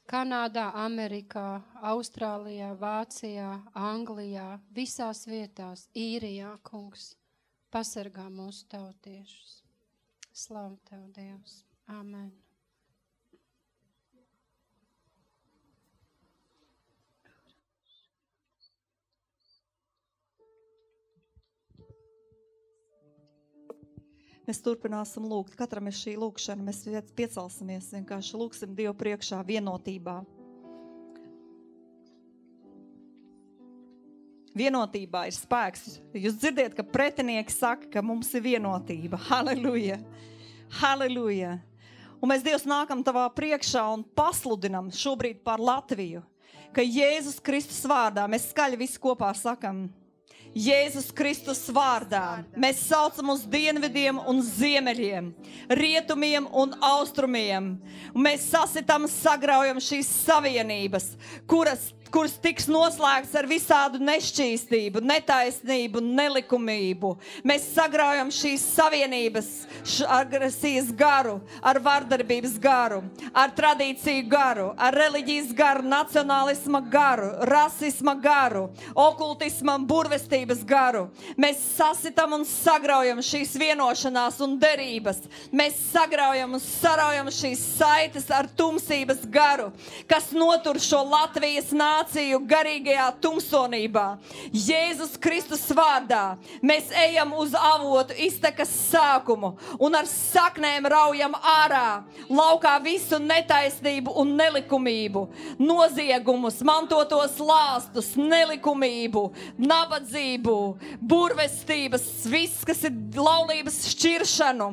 Kanādā, Amerikā, Austrālijā, Vācijā, Anglijā, visās vietās, Īrijā, kungs. Pasargā mūsu tautiešus. Slavu tev, Dievs. Amen. Mēs turpināsim lūgt. Katram ir šī lūgšana. Mēs piecelsimies, vienkārši lūgsim Dievu priekšā vienotībā. Vienotībā ir spēks. Jūs dzirdiet, ka pretinieki saka, ka mums ir vienotība. Halleluja! Halleluja! Un mēs, Dievs, nākam tavā priekšā un pasludinam šobrīd par Latviju, ka Jēzus Kristus vārdā, mēs skaļi visi kopā sakam, Jēzus Kristus vārdā. Mēs saucam uz dienvidiem un ziemeļiem, rietumiem un austrumiem. Un mēs sasitam, sagraujam šīs savienības, kuras tiks noslēgts ar visādu nešķīstību, netaisnību, nelikumību. Mēs sagraujam šīs savienības agresijas garu, ar vardarbības garu, ar tradīciju garu, ar reliģijas garu, nacionālisma garu, rasisma garu, okultisma, burvestības garu. Mēs sasitam un sagraujam šīs vienošanās un derības. Mēs sagraujam un saraujam šīs saites ar tumsības garu, kas notur šo Latvijas nāciju garīgajā tumsonībā. Jēzus Kristus vārdā mēs ejam uz avotu iztekas sākumu un ar saknēm raujam ārā laukā visu netaisnību un nelikumību, noziegumus, mantotos lāstus, nelikumību, nabadzību, burvestības, viss, kas ir laulības šķiršanu,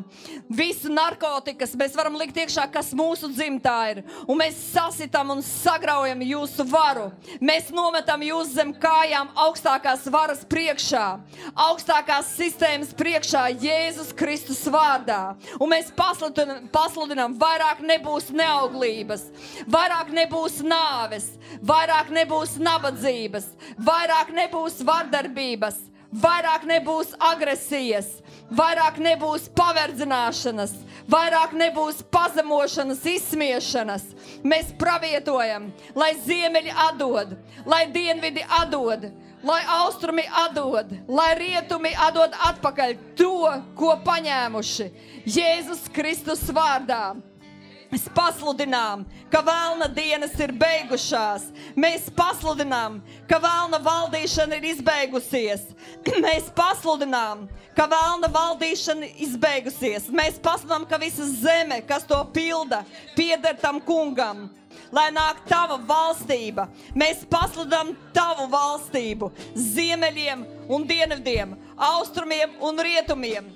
visu narkotikas. Mēs varam likt iekšā, kas mūsu dzimtā ir, un mēs sasitam un sagraujam jūsu varu. Mēs nometam jūs zem kājām augstākās varas priekšā, augstākās sistēmas priekšā Jēzus Kristus vārdā. Un mēs pasludinām, vairāk nebūs neauglības, vairāk nebūs nāves, vairāk nebūs nabadzības, vairāk nebūs vardarbības, vairāk nebūs agresijas, vairāk nebūs paverdzināšanas, vairāk nebūs pazemošanas, izsmiešanas. Mēs pravietojam, lai ziemeļi atdod, lai dienvidi atdod, lai austrumi atdod, lai rietumi atdod atpakaļ to, ko paņēmuši Jēzus Kristus vārdā. Mēs pasludinām, ka vēlna dienas ir beigušās. Mēs pasludinām, ka vēlna valdīšana ir izbeigusies. Mēs pasludinām, ka vēlna valdīšana izbeigusies. Mēs pasludinām, ka visa zeme, kas to pilda, pieder tam kungam. Lai nāk tava valstība. Mēs pasludinām tavu valstību ziemeļiem un dienvidiem, austrumiem un rietumiem.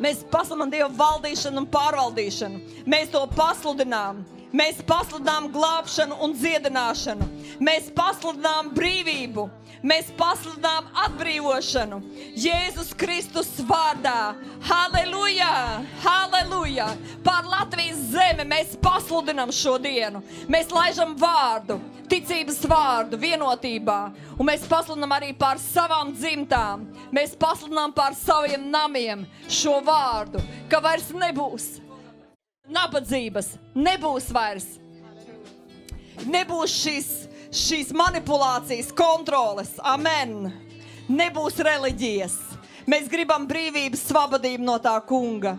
Mēs pasludinām Dievu valdīšanu un pārvaldīšanu. Mēs to pasludinām. Mēs pasludinām glābšanu un dziedināšanu. Mēs pasludinām brīvību. Mēs pasludinām atbrīvošanu. Jēzus Kristus vārdā. Halleluja! Halleluja! Pār Latvijas zemi mēs pasludinām šo dienu. Mēs laižam vārdu, ticības vārdu vienotībā. Un mēs pasludinām arī pār savām dzimtām. Mēs pasludinām pār saviem namiem šo vārdu, ka vairs nebūs nabadzības, nebūs vairs. Nebūs šīs manipulācijas, kontroles. Amen. Nebūs reliģijas. Mēs gribam brīvību, svabadību no tā kunga.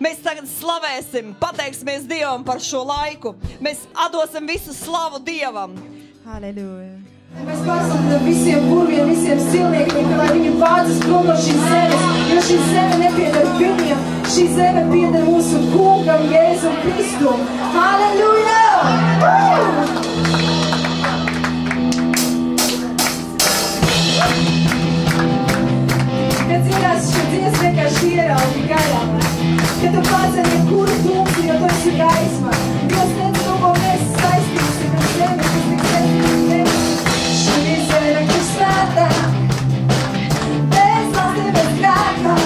Mēs tagad slavēsim, pateiksimies Dievam par šo laiku. Mēs atdosim visu slavu Dievam. Halleluja. Mēs pasludinām visiem burviem, visiem silniekiem, ka lai viņi vācas prom no šīs zemes, jo šī zeme nepieder viņiem, šī zeme pieder mūsu kungam, Jēzum Kristum. Halleluja! Kad dziedās šo dziesmu vienkārši ieraugi gaļā, kad tu paceni jebkuru tumsu, jo tu esi gaisma. Dievs nedz to, ko mēs saistīsim ar zemi, kas tik saistīsim. Šī zeme, kas svētā, bez valstīm, bez grēkā.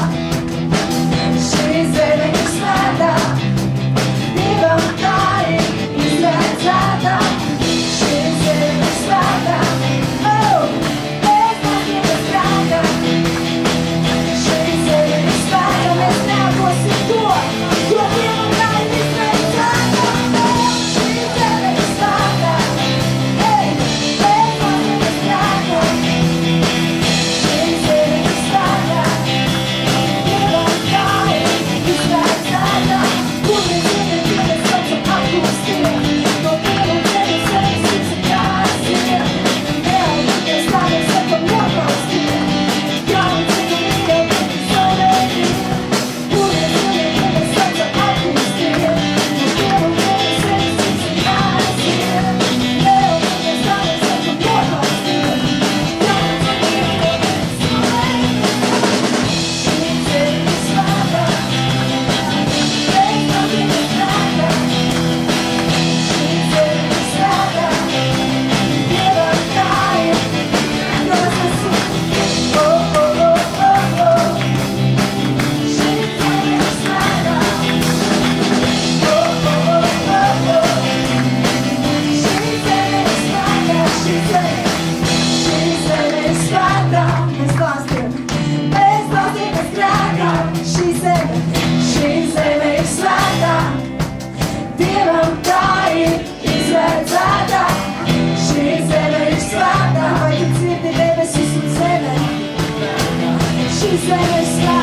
Šī zeme, kas svētā, Dievam tā ir izvērtētā. Šī zeme, kas svētā, oh, bez valstīm, bez grēkā. Šī zeme, kas svētā, mēs neatdosim to, ko Dievam tā ir izvērtētā. Šī zeme, kas svētā, hey, bez valstīm, bez grēkā. Šī zeme, kas svētā, Dievam tā ir izvērtētā. Kur mēs ejam, tie mēs saucam atpūstiem. No Dievam tevi sevis visi kāsiem. Neatlicies tā mēs sakam nokaustiem. Jālicinu Dievu tevi zaudējiem. Kur mēs ejam, tie mēs saucam atpūstiem. No Dievam tevi sevis visi kāsiem. Neatlicies tā mēs sakam nokaustiem. Jālicinu Dievu tevi zaudējiem. Šī zeme ir svētā. Dievam tā ir izvērtētā. Šī zeme ir svētā. Vai tu dzirdi debesis un zeme? Šī zeme ir svētā.